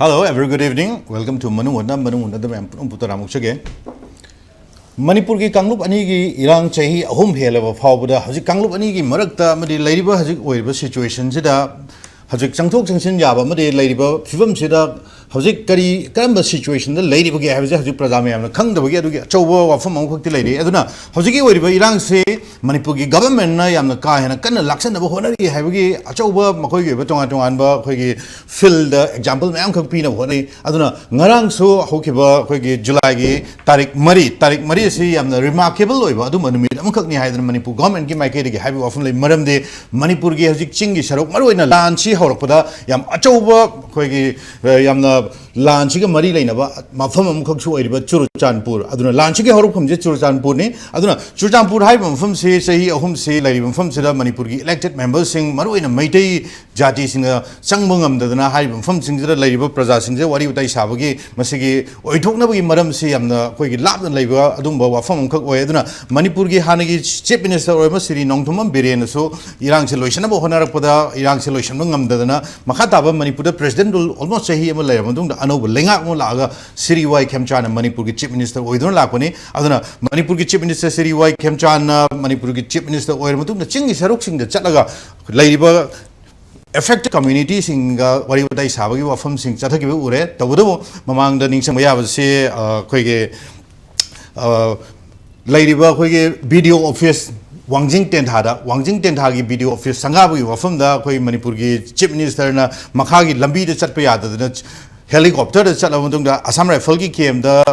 Hello, every good evening. Welcome to MANUNG the Puttaramukshage. Manipur ki Kanglup Anigi, Iran Chahi, home hail of Haubuda, Hazik Kanglup Anigi, Marakta, Madi Ladybur Hazik Wave situation, Zida, Hazik Sangtok Sansin Java, Madi Ladybur, Fivum Sida, Hazik Kari, Kamba situation, the Ladybur has Hazik Pradami, Kang the Wigga, Chobo, or from Uncle Lady, Aduna, Haziki Wave, Iran say, Manipuri government, I am the car and a kind of Laxan of Honori, Havigi, Achoba, Makogi, Betonga, Hogi, fill the example, Mamka Pina, Honey, Aduna, Narang so, Hokiba, Hogi, Julagi, Tarik Mari, see, I'm the remarkable way, Badumani, Amkani, Hyder Manipur government, give my kid, have you often like Madam de Manipuri, Hazik Chingi, Sharok, Maruina, Lanchi, Horopada, Yam Achoba, Hogi, Yam the Lanchiga Mari Lanaba, Mafam Koksu, Churchanpur, Aduna, Lanchika Horokum, Churchanpurni, Aduna, Churchanpur, Hybum, from say, home say, like even from Sida Manipuri, elected members sing Maruina Maiti, Jati singer, Sangbungam, the Hybum, from Sing the Labor Praza Sing, what do you take Savagi, Masigi, or you took no Madam say, I'm the quick lap and labor, Adumba, from Cokweduna, Manipuri, Hanagi, Chief Minister, or Masiri, Nongtumam, Birian, so Iran solution about Honarapada, Iran solution, Mungam, Makataba, Manipur, President will almost say he am a layamundung, the Anoba Linga Mulaga, Siri Y Kemchan, Manipuri Chief Minister, or don't Lakoni, Aduna, Manipuri Chief Minister, Siri Y Kemchan, Manipuri Chief Minister, or the Chingi Saruxing, the Chalaga, Ladybur. Affected communities in what you would say, from Sing Sataki Ure, the Wudo, among the Ningsam Yava say, Quake Ladybur, video office, Wangjing Tentagi video office, Sangabu, from the Koi Manipuri Chief Minister, Makagi, Lambi, the Chatpayada, helicopter the Chalavundunga, Assam Rifle came the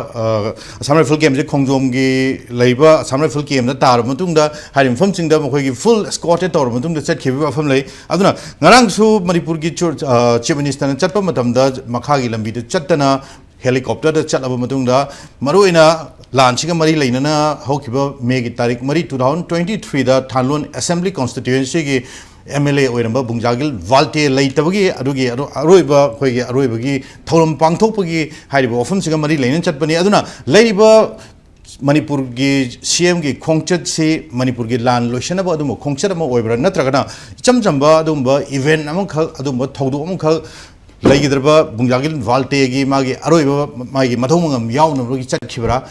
Assam Rifle came the Kongzomgi labor, Assam Rifle came the Tarmatunda, had him from Singapore full escorted or Mutum the set Kiva from Lay. Aduna Narangsu, Manipurgi Church, Chief Minister and Chapamatam, Makagi Lambi, the Chatana, helicopter the Chalamatunda, Maruina, Lanchika Mari Lanana, Hokiba, Meg Tarik Mari 2023, the Tanlun Assembly Constituency. MLA oiramba bungjagil valte leitabagi adugi aroiba khoigi aroibagi thorum pangthokpagi hariba ofam siga mari leinen chatpani aduna leiba manipur gi CM gi khongchat se manipur gi lan loisanaba adum khongchat ama oibra natragana chamchamba adumba event among khal adumba thodu among khal leigidraba bungjagil valte gi magi aroiba magi mathomangam yaunabagi chatkhibra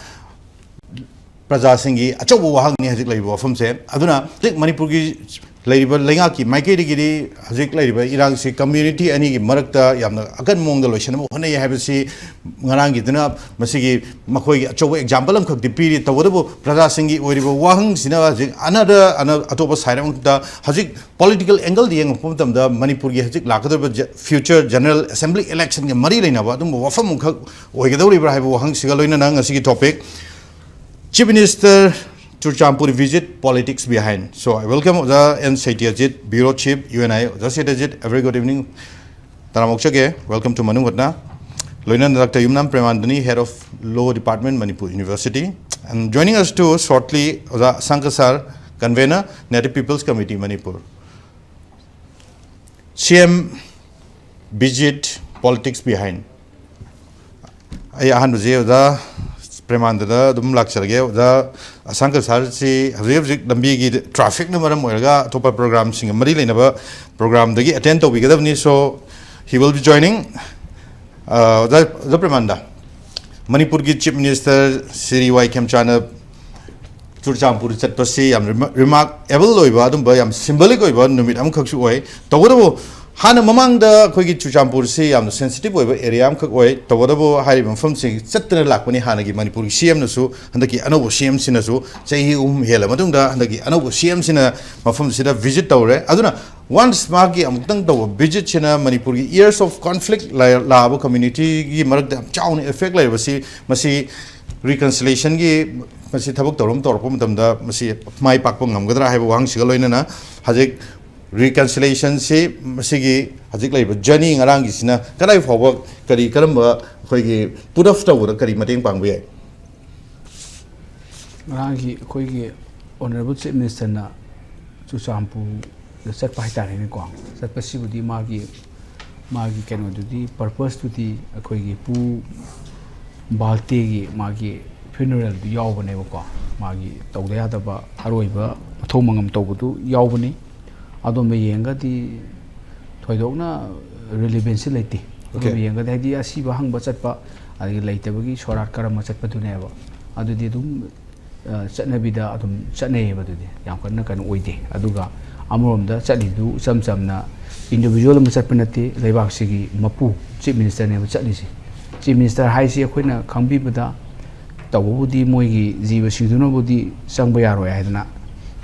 praja singi achobu wahangni hajik leiba ofam se aduna tik manipur gi Ladybur Langaki, Mikey Hazik Ladybur, Iran community, any Marakta, Yamna, Akan Mong the Lotion, Hone have a see Marangi, Masigi, Makoi, Chow example of the period, Tawabo, Praza Singi, Waribo Wahang, Sina, another Atoba Siram, the Hazik political angle, the young Putam, the Manipuri Hazik Lakata, future General Assembly election, Marilina, Wadum, Wafam, Oigadori, Wahang Sigalina, a Sigi topic. Chief Minister. Churchampur visit politics behind. So I welcome the Satyajeet, Bureau Chief, UNI. Satyajeet, very good evening. Taramokshage, welcome to MANUNG HUTNA. Lieutenant Dr. Yumnam Premananda, Head of Law Department, Manipur University. And joining us too shortly, Ashang Kasar, Convener, Native People's Committee, Manipur. CM visit politics behind. I have Premanda, the Mlaxarge, the Ashang Kasar, the big traffic number, Topa program, sing a Marilina program, the attend to Wigadavni, so he will be joining the Premanda. Manipur Chief Minister, Siri Y Kemchana, Churchampur Chatpasi, remarkable Loiva, by symbolic Oiva, Numidam Kokshuay, Tawabo. Hana mamang the Kogi Chuchampur say am the sensitive area am Kokway, Tawabo Haribam from Sing, Saturn Lakuni Hanagi Manipur CM Nasu, and the Anobo CM Sinasu, say Hela Matunda, and the Anobo CM Sina, Mafum Sida visit Tore. Aduna, once Magi Amtang Tower visit China Manipur years of conflict, Labo community, Marak Chown effect like Masi reconciliation, Masi Tabuk Torum Torpum, the Masi Mai Pakpum, Gadra have Wang Sigaloina, Hazik. Reconciliation say Masigi Hazik like journey around Gisina, Karai for work, Kari Karamba, put off the water, Kari Mating Pangwe. Rangi, Koigi, Honorable Chief Minister Na Churchampu, the set Paitan in Kong, set Passivity Magi can do the purpose to the Koigi Pu Baltegi Magi funeral to Yawaneva Magi, Taudeataba, Aroiba, Tomangam Tobutu, Yawani. Adom Yenga the Toydona relevancy leti ꯑꯗꯨꯝ ꯌꯦꯡꯒꯗꯤ ꯍꯥꯏꯗꯤ ꯑꯁꯤꯕ ꯍꯪꯕ ꯆꯠꯄ ꯑꯗꯒꯤ ꯂꯩꯇꯕꯒꯤ ꯁꯣꯔꯥꯠ ꯀꯔꯝꯕ ꯆꯠꯄꯗꯨꯅꯦꯕ ꯑꯗꯨꯗꯤ ꯑꯗꯨꯝ ꯆꯠꯅꯕꯤꯗ ꯑꯗꯨꯝ ꯆꯠꯅꯩꯌꯦꯕ ꯑꯗꯨꯗꯤ ꯌꯥꯝ ꯀꯟꯅ ꯀꯩꯅꯣ ꯑꯣꯏꯗꯦ ꯑꯗꯨꯒ ꯑꯃꯔꯣꯝꯗ ꯆꯠꯂꯤꯗꯨ ꯏꯆꯝ ꯆꯝꯅ individual ꯑꯃ ꯆꯠꯄ ꯅꯠꯇꯦ ꯂꯩꯕꯥꯛꯁꯤꯒꯤ ꯃꯄꯨ ꯆꯤꯞ ꯃꯤꯅꯤꯁꯇꯔꯅꯦꯕ ꯆꯠꯂꯤꯁꯤ ꯆꯤꯞ ꯃꯤꯅꯤꯁꯇꯔ ꯍꯥꯏꯁꯤ ꯑꯩꯈꯣꯏꯅ ꯈꯪꯕꯤꯕꯗ ꯇꯧꯕꯕꯨꯗꯤ ꯃꯣꯏꯒꯤ ꯖꯤꯕꯁꯤꯡꯗꯨꯅꯕꯨꯗꯤ ꯆꯪꯕ ꯌꯥꯔꯣꯏ ꯍꯥꯏꯗꯅ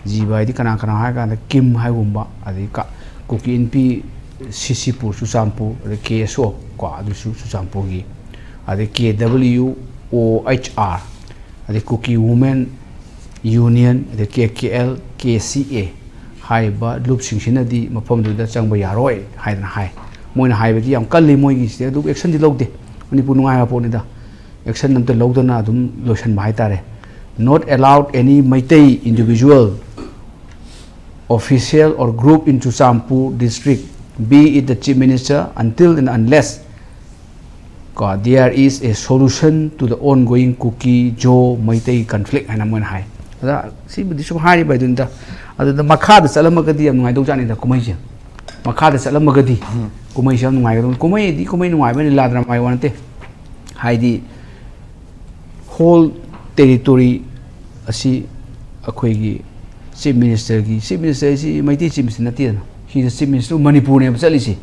ꯖꯤꯕ ꯍꯥꯏꯗꯤ ꯀꯅꯥ ꯀꯅꯥ ꯍꯥꯏ ꯀꯥꯟꯗ ꯀꯤꯝ ꯍꯥꯏꯒꯨꯝꯕ ꯑꯗꯒꯤ ꯀꯨꯀꯤ ꯏꯟꯄꯤ CCPUR ꯆꯨꯔꯆꯥꯟꯄꯨꯔ ꯑꯗꯩ KSO ꯀꯣ ꯑꯗꯨꯁꯨ ꯆꯨꯔꯆꯥꯟꯄꯨꯔꯒꯤ ꯑꯗꯩ KWOHR ꯑꯗꯩ ꯀꯨꯀꯤ ꯋꯨꯃꯦꯟ ꯌꯨꯅꯤꯌꯟ ꯑꯗꯩ KKL KCA ꯍꯥꯏꯔꯤꯕ ꯂꯨꯞꯁꯤꯡꯁꯤꯅꯗꯤ ꯃꯐꯝꯗꯨꯗ ꯆꯪꯕ ꯌꯥꯔꯣꯏ ꯍꯥꯏꯗꯅ ꯍꯥꯏ ꯃꯣꯏꯅ ꯍꯥꯏꯕꯗꯤ ꯌꯥꯝ ꯀꯜꯂꯤ ꯃꯣꯏꯒꯤꯁꯤꯗꯤ ꯑꯗꯨꯕꯨ ꯑꯦꯛꯁꯟꯗꯤ ꯂꯧꯗꯦ ꯃꯅꯤꯄꯨꯔ ꯅꯨꯡꯉꯥꯏꯕ ꯄꯣꯠꯅꯤꯗ ꯑꯦꯛꯁꯟ ꯑꯝꯇ ꯂꯧꯗꯅ ꯑꯗꯨꯝ ꯂꯣꯏꯁꯟꯕ ꯍꯥꯏꯇꯥꯔꯦ not allowed any Maitai individual official or group in Churachandpur district be it the chief minister until and unless there is a solution to the ongoing Kuki Jo Maitai conflict and I'm going to high see but this high by the Makada Salamagadi and I don't join the commission Makada Salamagadi commission Kumay when Ladram I want to hide whole territory asi akhoi chief minister is Maitai chief minister natian he is chief minister Manipur ne chalisi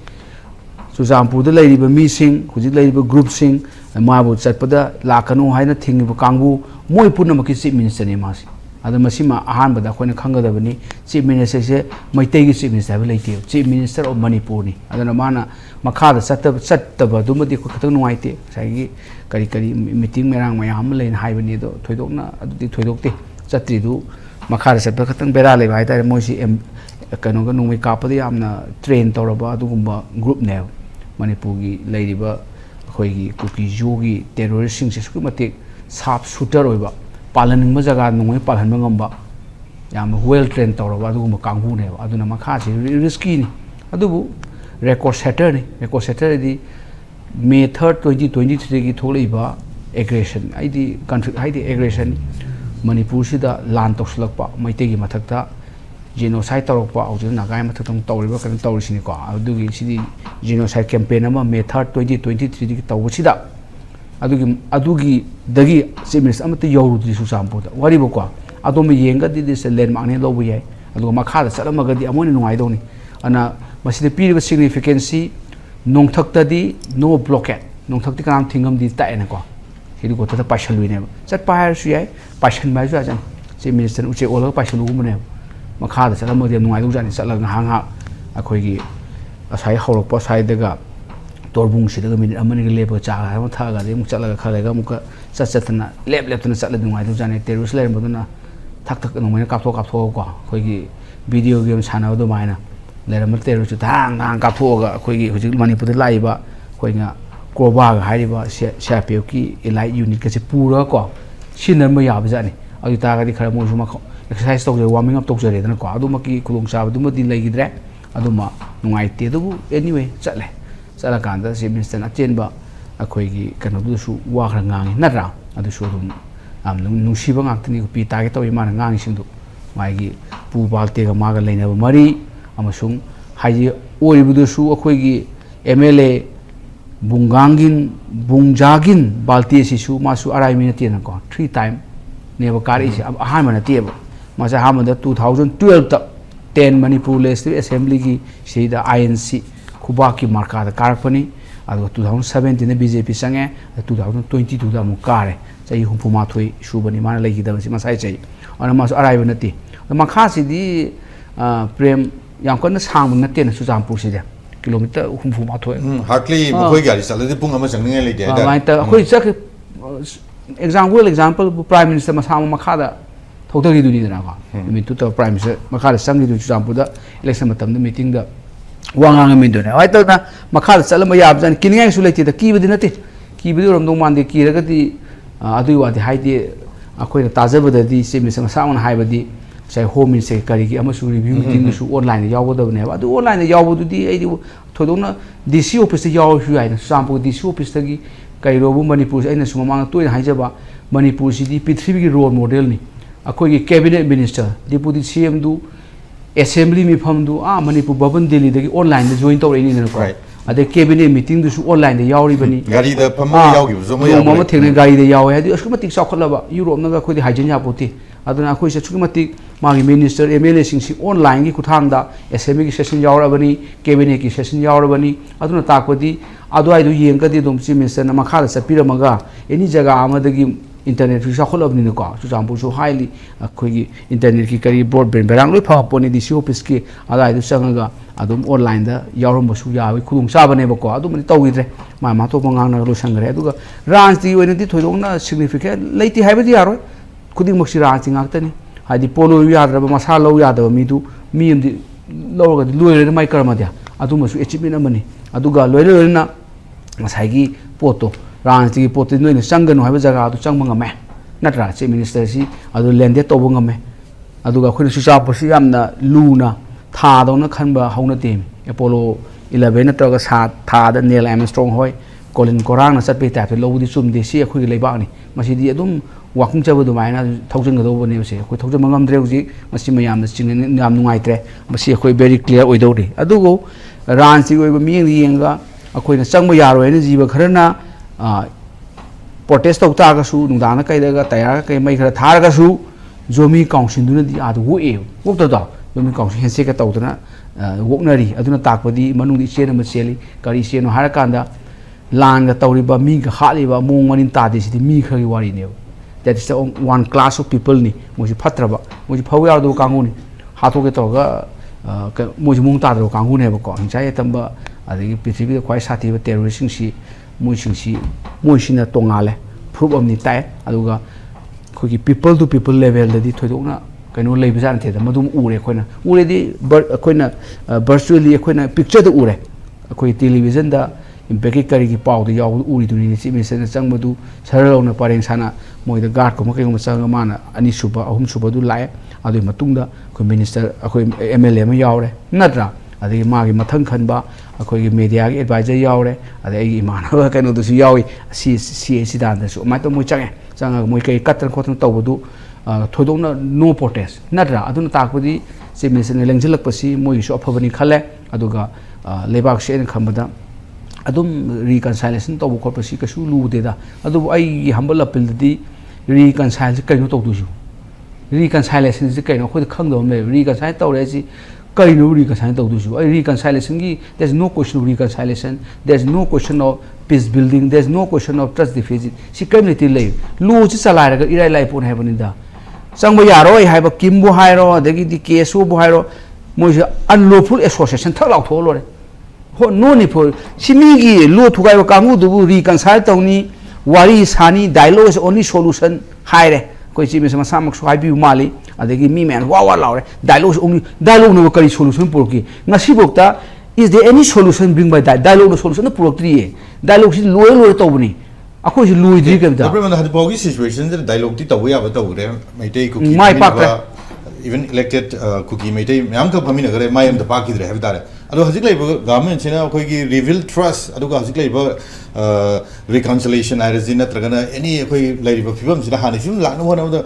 Churachandpur da leiriba mi sing hujik leiriba group sing mabu chatpada lakanu haina thingiba kangbu moi punamaki chief minister ne masi ada masima ahan bada khoina khangadabani chief minister se Maitai gi chief minister leite chief minister of Manipur ni adana mana makhada chattaba dumadi ko khatang nuaite saigi kari meeting merang mayam lein haibani do thoidokna adudi thoidokte chatri du makhada chatba khatang bera le bai ta moi si kano ga nungmi kapadi amna train tawraba adugumba group ne Manipur gi leiriba khoi gi kuki jogi terrorist sing se skumate sap shooter oiba palan ma jaga nungmi palan ngamba yam well train tawraba adugumba kanghu ne aduna makha si risky ni adubu record setter di May 3rd 2023 ki tholiba aggression aidi conflict haidi aggression Manipur sida lan tokslakpa Maitai gi mathakta genocide tawrokpa aujin nagai mathaktang tawriba kan tawrisini ko adugi sidi genocide campaign ama May 3rd 2023 ki tawsida adugi dagi semis amata yawrudri Churachandpur wari bokwa adom yenga di this landmark ne lobu yai aduga makhada salamaga di amoni nungai doni ana masida piriba significance nongthaktadi no blockade nongthakti kanam thingam di ta ena ko hidu ko ta paishalui ne chat pa su yai paishan bai su ajan chief minister uche ola paishalu gum ne makhada salama de nungai du jani chatla hang akhoi gi asai horokpa sai daga torbung sidaga minute amani ga lepa cha ha tha ga de mu chatla khale ga muka chatna leptana chatla nungai du jani terrorist le baduna thak nongmai kaptho ko khoi gi video game sana do maina leram terrorist thang kaptho ga khoi gi hujik Manipur da laiba khoi nga koba ga hariba CCPUR ki elite unit ka se pura ko sinan ma ya ba jani agi ta ga di khara mo suma exercise to warming up to jare dana ko aduma ki khulong sa aduma din lai gidre aduma nungai te du anyway chala kanda chief minister na chenba akhoi gi kanu du su wa khara ngangi natra adu su dum am nungsiba ngaktini pi ta ge to imana ngangi singdu mai gi pu balte ga maga leina mari amasung haji oribudu su akhoi gi MLA bungjagin balti sisu masu arai minute na ko 3 time neba kari si ahan mana tieba masa hamada 2012 ta 10 Manipur Legislative Assembly ki sida INC kubaki marka da karpani adu 2017 ne BJP sange 2022 da mukare chai humpuma thoi subani mana legi da si masai chai ana masu arai banati makha si di prem yang kon sang nate na Churachandpur si da kilometer humpuma thoi hardly mokoi gari salade pung ama changne le de da mai ta khoi chak example prime minister masama makhada thotari du ni na ka mi tu ta prime minister makhada sangi du Churachandpur da election matam da meeting da wangang mi do na ai ta na makhada salama yab jan kiningai su leti da ki bi nate ki bi rom dong man de ki raga di adu wa di hai di akhoi na tajaba da di se mi sama hai ba di sai home minister kari gi ama su review meeting su online yaw da ne adu online yaw du di ai di thodona DC office yaw hu ai na Churachandpur DC office ta gi Kairobu Manipur aina sumamang to haijaba Manipur city Prithvi ki role model ni akhoi ki cabinet minister deputy CM du assembly mi pham du Manipur Bhavan Delhi da ki online da join to ni na ko अदे cabinet meeting दुसु online दे यावरिबनी गाड़ी the फमा यावगिबो जो मै मम थेंगने गाड़ी दे यावे हादि असुमतिक चाखलबा Europe Naga खोदि Huygens यापोते अदुना अखोइ से सुमतिक मागी minister MLA सिंसी online की खुथांगदा SMA की सेशन यावरबनी कैबिनेट की सेशन यावरबनी अदुना ताकपदि अदुआइदु येंगकदि दुम चीफ मिनिस्टर न मखादा सपिरमगा एनी जगह आमदगी इंटरनेट की चाखलबनी को चुचांपुसु हाईली अखोइ इंटरनेट की करी ब्रॉडबैंड बेरांग लोइ फापोनी डीसी ऑफिस की अदाइदु संगगा अदुम ऑनलाइन दा यावरमबसु यावे खुदुंग चाबनेबको अदुमनि तौगिद्रे मा मा तो बंगांगना लो संगरे अदुगा राजनीति ओइनदि थोइदोंना सिग्निफिकेंट लेति हाइबदि यारो खुदिंगमक्सि राजनीति गाक्तनि हादि पोलो याद्रब मसा लो यादब मीदु मी अमदि लौरगदि लोइरे माइ करमद्या अदुमसु अचीवमेंट अमनि अदुगा लोइरेना मसाइगी पोतो राजनीति की पोतो नोइने संगनो हाइब जगह अदु चंग मंगमे नत्रा चीफ मिनिस्टर सी अदु लैंडे तौब ngame अदुगा खुनि सुचापसि यामना लूना थादौना खनबा हौना तेम अपोलो 11 नत्रगा सात थाद नेल एमस्ट्रॉन्ग होय कोलिन कोरांग न चटपे टाइप लौबुदि चुमदे सी अखोइ लेबानि मसिदि अदुम वाकिंग चबदु माइना थौजंगदौबने से अखोइ थौजंग मंगमद्रे हुजि मसि मयामना चिंगने नाम नुंगाइत्रे मसि अखोइ वेरी क्लियर ओइदौदि अदुगो राजनीति ओइबा मियंग येंगा अखोइना चंगबा यारोयना जीव खरना प्रोटेस्ट तौ तागसु नुदाना कैदगा तयार कै मै खरा थारगसु जोमी काउंसिलदुनदि आदु वोए वोक्तदा जोमी काउंसिल हेसे का तौदना वोकनरी अदुना ताकपदि मनुंगदि चेन म चेली करी चेनो हार कांदा लांगा तौरिबा मी गा हालिबा मोंग मनिन तादि सिदि मी खरगी वारी ने that is one class of people नि मोजि फत्रबा मोजि फौ यादो कांगुनि हाथो के तौगा मोजि मोंग तादरो कांगुने बको हिंसाय तंबा अदि पृथ्वी द क्वाइ साथि टेररिस्ट सी मोइसिना तोंगाले प्रूफ अमनि ताय अदुगा खोगी पीपल टू पीपल लेवल ददि थोइदोना कनो लेबि जान थे मदुम उरे खोइना उरेदि खोइना वर्चुअली खोइना पिक्चर द उरे खोइ टेलीविजन दा इम्पैक्ट करी की पाउ द याउ उरि दुनि चीफ मिनिस्टर चंगबदु सरलौना पारेंग साना मोइदा गार्ड को मकै चंग माना अनि सुबा अहुम सुबा दु लाय अदुइ मतुंगदा खोइ मिनिस्टर अखोइ एमएलए म यावरे नत्रा अदि मागी मथंग खनबा अखोइ मीडिया की एडवाइजर यावरे अदि इमानबा कनो दुसु यावी सी सिदानदसु मै तो मोइ चंगे चंगा मोइ कै कतन खोतन तौबदु थोइदोंना नो प्रोटेस्ट नत्रा अदुना ताकपदि चीफ मिनिस्टर लेंजलकपसि मोइसु अफबनि खले अदुगा लेबाक सेन खमबदा अदुम रिकन्साइलेशन तौब खोपसि कसु लुदेदा अदु आई हम्बल अपील दि रिकन्साइल कैनो तौदुसु रिकन्साइलेशन से कैनो खोद खंगदो मे रिकन्साइल तौरेसि कैनो रिकन्साइल तौदुसु आई रिकन्साइलेशन की there is no question of reconciliation there is no question of peace building there is no question of trust deficit सि कम्युनिटी ले लो सि चलाइरगा इराइ लाइ पोन हैबनिदा चंगबो यारोय हाइबा किमबो हाइरो अदगी दि केसो बो हाइरो मोइसे अनलॉफुल एसोसिएशन थक लाउथो लोरे हो नो नि फॉर सिमीगी लो थुगाइबा कांगु दुबु रिकन्साइल तौनी वारी सानी डायलॉग इज ओनली सॉल्यूशन हाइरे कोइ चिमिस मसामक सुहाइबि माली अदगी मी मैन वा वा लाउरे डायलॉग इज ओनली डायलॉग नो करी सॉल्यूशन पुरकी ngasi bokta is there any solution bring by that dialogue no solution no puroktriye dialogue si loy tawbuni akoi si lui dri kam da problem hadi bogi situation the dialogue ti tawu ya ba tawure maitai ku mai pak even elected cookie maitai myam ka phamina gare mai am da pa ki dre have dare ado hajik lai government chena akoi ki reveal trust ado hajik lai reconciliation irezina tragana any akoi lai phibam sina hani phim la no na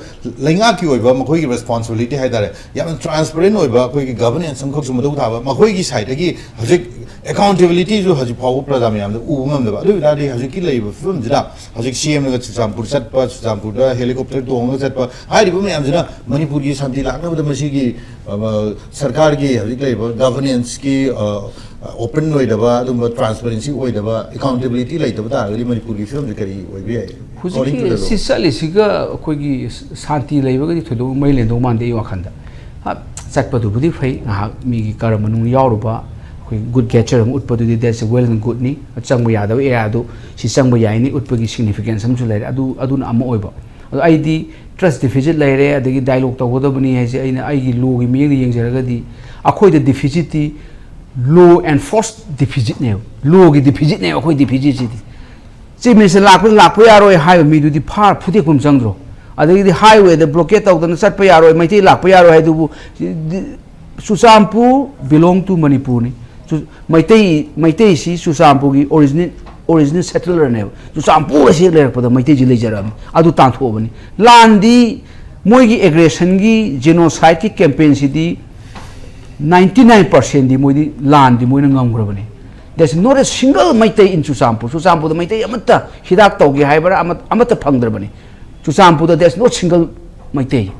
lainga ki oiba makoi ki responsibility hai dare yam transparent oiba akoi ki governance sam khok sum do thaba makoi ki side gi hajik accountability jo hajik phaw pradam yam da u ngam da adu da hajik ki lai phibam jida hajik cm ga champur champur da helicopter to ngam chat pa hai ri yam jida manipur gi shanti la na da masi gi sarkar gi hajik lai governance ki open oidaba dum transparency oidaba accountability laitaba ta gari manipur gi film kari oibi ai huji sisali siga koi gi shanti leiba gi thodo mai len do man de wakhanda ha chatpa du budi phai ha mi gi karam nu yawruba koi good gesture utpa du that's well and good ni changba ya da e adu si changba ya ni utpa gi significance sam chu lai adu na am oiba adu ai di trust deficit laire adagi dialogue to godabani hai se aina ai gi lo gi mi gi yengjaraga di akhoi de deficit ti law enforced deficit ne law gi deficit ne akhoi deficit ji chief minister lakpa yaroi hai mi du di phar phuti kum changdro adagi di highway the blockade taw dan chat pa yaroi mai ti lakpa yaroi hai du Susampur belong to Manipur ni mai si Susampur gi original settler ne Susampur se le pa mai ti ji le jaram adu tan tho bani landi moi gi aggression gi genocide ki campaign si di 99% di moi di land di moi na ngam gra bani there's not a single Maitei in Chusampu the Maitei Amata, Hidak Togi, Hyber, Amata Pandrabani. Chusampu, there's no single Maitei.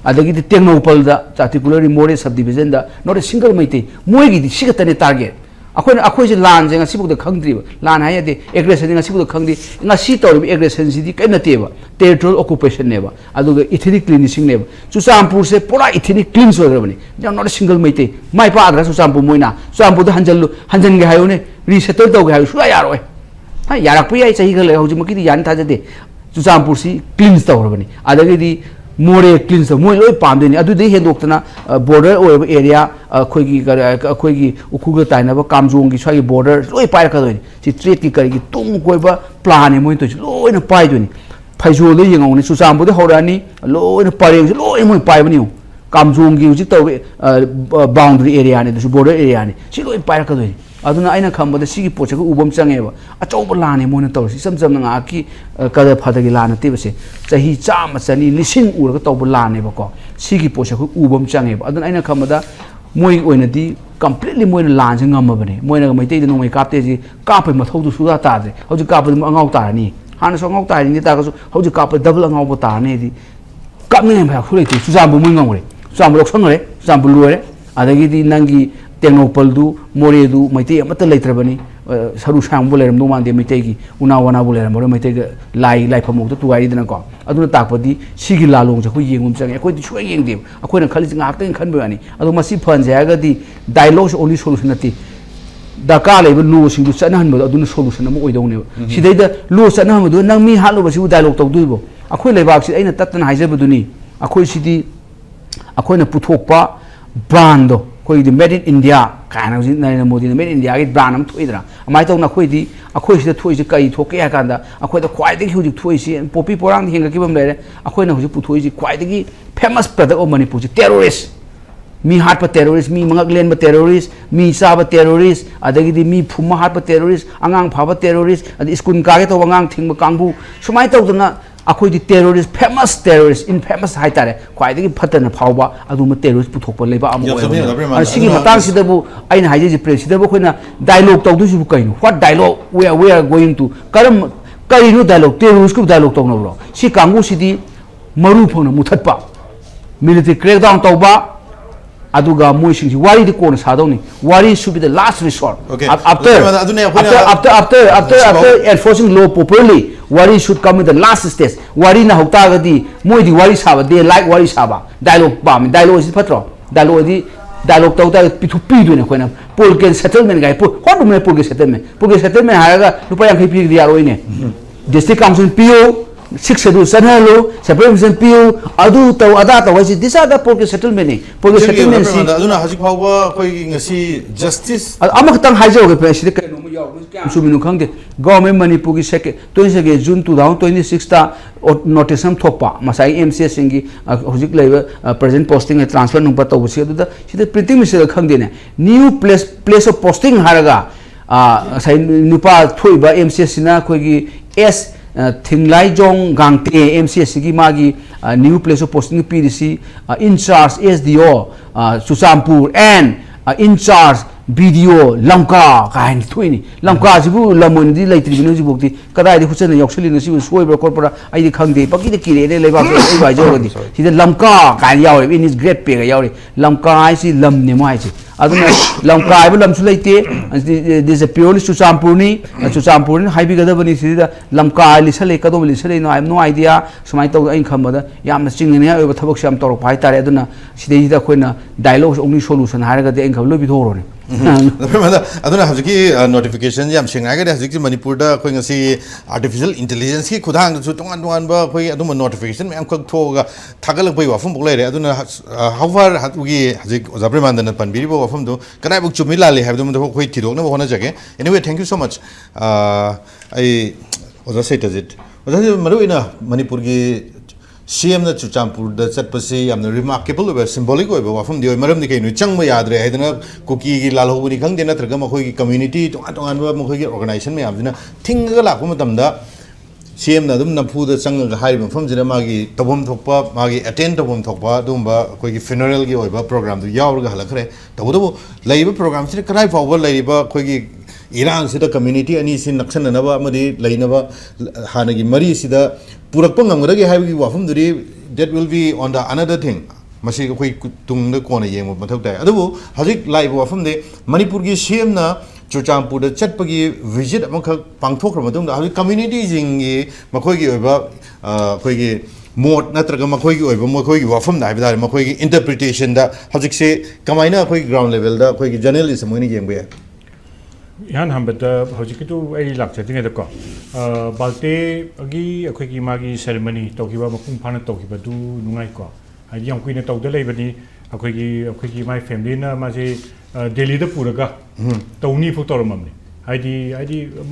Adagi the Tenopal, particularly more subdivision, not a single Maitei. Moigi, the Shikatani target. Akwai land and a sibu the country, land higher the aggression in a sibu country, in a seat of aggression city, Kanateva, territorial occupation never, although the ethnic cleansing never. Susampu say, Pola ethnic cleans ceremony. They are not a single mate. My father, Susampu Moina, Sampu the Hanjangahone, resettled dog, Shuyaro. Yarapia is a eagle, Hojimaki, Yantajade, Susampu see, cleans the ceremony. Adagi more cleans the more Pandini, Adu de Doctana, border or area, Quiggy, Ukuga Tainava, Kamzungi, Swagi border, Loy Paracadoni, she treat Kikari, Tung Gueva, plan and went to low in a pie. Pajuli, only Susambu the Horani, low in a pie, low in my pie new. Kamzungi, boundary area, and the border area, she low in Paracadoni. Aduna aina khamba da sigi poche ko ubam changeba achauba lane mo na tawsi samsam na aki kada phadagi lana tibase chahi chama chani lising ur ka tawba lane ba ko sigi poche ko ubam changeba aduna aina khamba da moi oina di completely moi na lan jang ngam bane moi na mai te no mai kapte ji kapai mathau du suda ta de hoji kapai angau ta ni hana so angau ta ni ta ka so hoji kapai double angau ba ta ne di kap ne ba khulai tu sujambu moi ngau re sujambu lok sang re sujambu luore adagi di nangi Tenopaldu, Moredu, Maite, Mata Latrabani, Sarushan Buller, no man de Mitegi, Unawana Buller, Moramate, Lai, Lipamoto, to Idanako. I do not talk about the Sigila Long, who young sang, according to swaying them, according to College acting in Canberra. I don't must see Panzaga, the dialogues only solution. Dakar will lose into Sanhan, but I do not solution. We don't know. She did the lose Sanhan, do not mean hello, but she would dialogue of Dubo. A quail about it ain't a Tatan Hizabuduni. A quail city, a quail Putopa, Brando. The made in India kind of made in India, it Branham Twitter. I might own a quiddy, a question that twice a Kai Tokiakanda, a quite a quite huge twice and for people around here give them later, a quite who put twice quite a famous brother of Manipur, terrorists. Me Harper terrorists, me Maglen terrorists, me Saba terrorists, Adagi me Puma Harper terrorists, Angang Papa terrorists, and this couldn't get over Angang Ting Makambu. So my told Akoi the terrorist, famous terrorist, infamous Haitare, quite a pattern of power, Aduma terrorist put up a labor. And singing Matansidabu, I had the president when a dialogue to Dusukain. What dialogue we are going to Karam Karino dialogue, terrorist dialogue to no. She Kangu City, Marupona Mutapa, military crackdown Toba. Aduga Moishin, worry the corners Hadoni. Worry should be the last resort. Okay. After enforcing law properly, worry should come in the last stage. Worry na Hotagadi, Moidi worry Saba, they like worry Saba. Dialogue bomb, dialogue is patrol. Dialogue Tota Pitu when a Pulgan settlement guy put what do me Pulgan settlement? Pulgan settlement, Haga, Lupaya Kipi the Aroine. District Council PO. 6 Sanalo, Supreme Pio, Adu, Adata, was it? These are the Porky settlement. Porky settlement. Justice. Amakatan Hajo, President Suminukang, Government Manipuri second, 20 June 2026, notice some topa, Masai MCS Singi, Hojik Labor, present posting a transfer number to Wusia, she the pretty Mr. Kangdina. New place of posting Haraga, Nupa Tuiba MCS Sina Kogi S. Thinglai Jong Gangte MCS Magi new place of posting PDC in charge SDO Susampur and in charge BDO Lamka kind 20 Lamka Zibu Lamundi like Tribunal Bukti Kada Hussein Yoxlin Swiber Corpora I the Kangde Paki the Kiri by Jordi he the Lamka kind yaw in his great pig yaw Lamka I see Lam Nemaji Lamka I will Lamsulate there's a purely Susampurni Haibi Gadabani Lamka Lisale Kado Lisale I have no idea so my dog income mother Yam singing here over Taboksham Toro Paita Aduna she did the dialogues only solution Haraga the income little bit horror. I don't have the notification. I'm saying I get a Manipur, going see artificial intelligence. He could hang to one way. I don't notification. I'm called Toga Tagalaway from Bolere. I don't know how far had we the Premananda and Panbibo from do. Can I book to Milali have them the whole way to do no one again? Anyway, thank you so much. I was a set as it. Was that Maruina Manipur? CM na Chuchampur da chatpasi amna remarkable we symbolic we wafam dio maram dikai nu changma yadre haidana cookie gi lalho buni khang dena traga makhoi gi community tongan ba makhoi gi organization me amjina thinga la kuma tamda CM na dum napu da changa hai mafam jina magi tabom thokpa magi attend tabom thokpa dumba koi gi funeral gi oiba program du yaur ga halakre tabu laiba program sire kanai fawba laiba koi gi इरांग सिदा community अनि सिन नक्सन नबा अमदि लैनबा हानगी मरी सिदा पुरकपं ngangdagi हाइबगी वाफम दुरी that will be on the another thing masi khoi tung da kona yeng ma thok dai adu hajik live wafam de manipur gi cm na chuchangpur da chatpagi visit amakha pangthok ra madung da hajik community jing gi makhoi gi oiba khoi gi mod natraga makhoi gi oiba makhoi gi wafam da haibda makhoi gi interpretation da hajik se kamaina khoi ground level da khoi gi journalism moi ni yeng ba yan hambata hojikitu ai lakcha tinga da ko balte agi akhoi gi magi ceremony tokiba mapung phana tokiba du nungai ko ai yang kuina tawda leibani akhoi gi my family na ma se delhi da puraga tawni phu toramamni haidi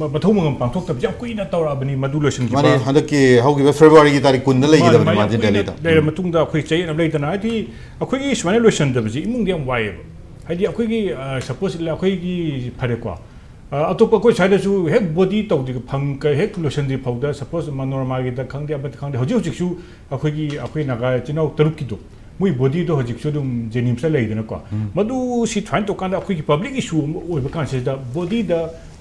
mathau mangam pangthok tab yang kuina tawrabani modulation gi mari handaki haugi february gi tarik kun da legi da ma delhi da le matung da akhoi chai na leitana haidi akhoi gi smane lotion da ji imung dem wai haidi akhoi gi suppose la akhoi gi phare ko अतोप कोई साइडसु हेक body तौदी फंग हेक lotion दी फौदा suppose Manorama गी the खंगदे अब खंगदे हजि हजिसु अखोई नागा चिनाउ तरुक किदो मुई body दो हजिसु दुम जेनिम्स लेइदन को मदु सी fine तो कांदा अखोई पब्लिक इशू ओइब कांसे द बॉडी द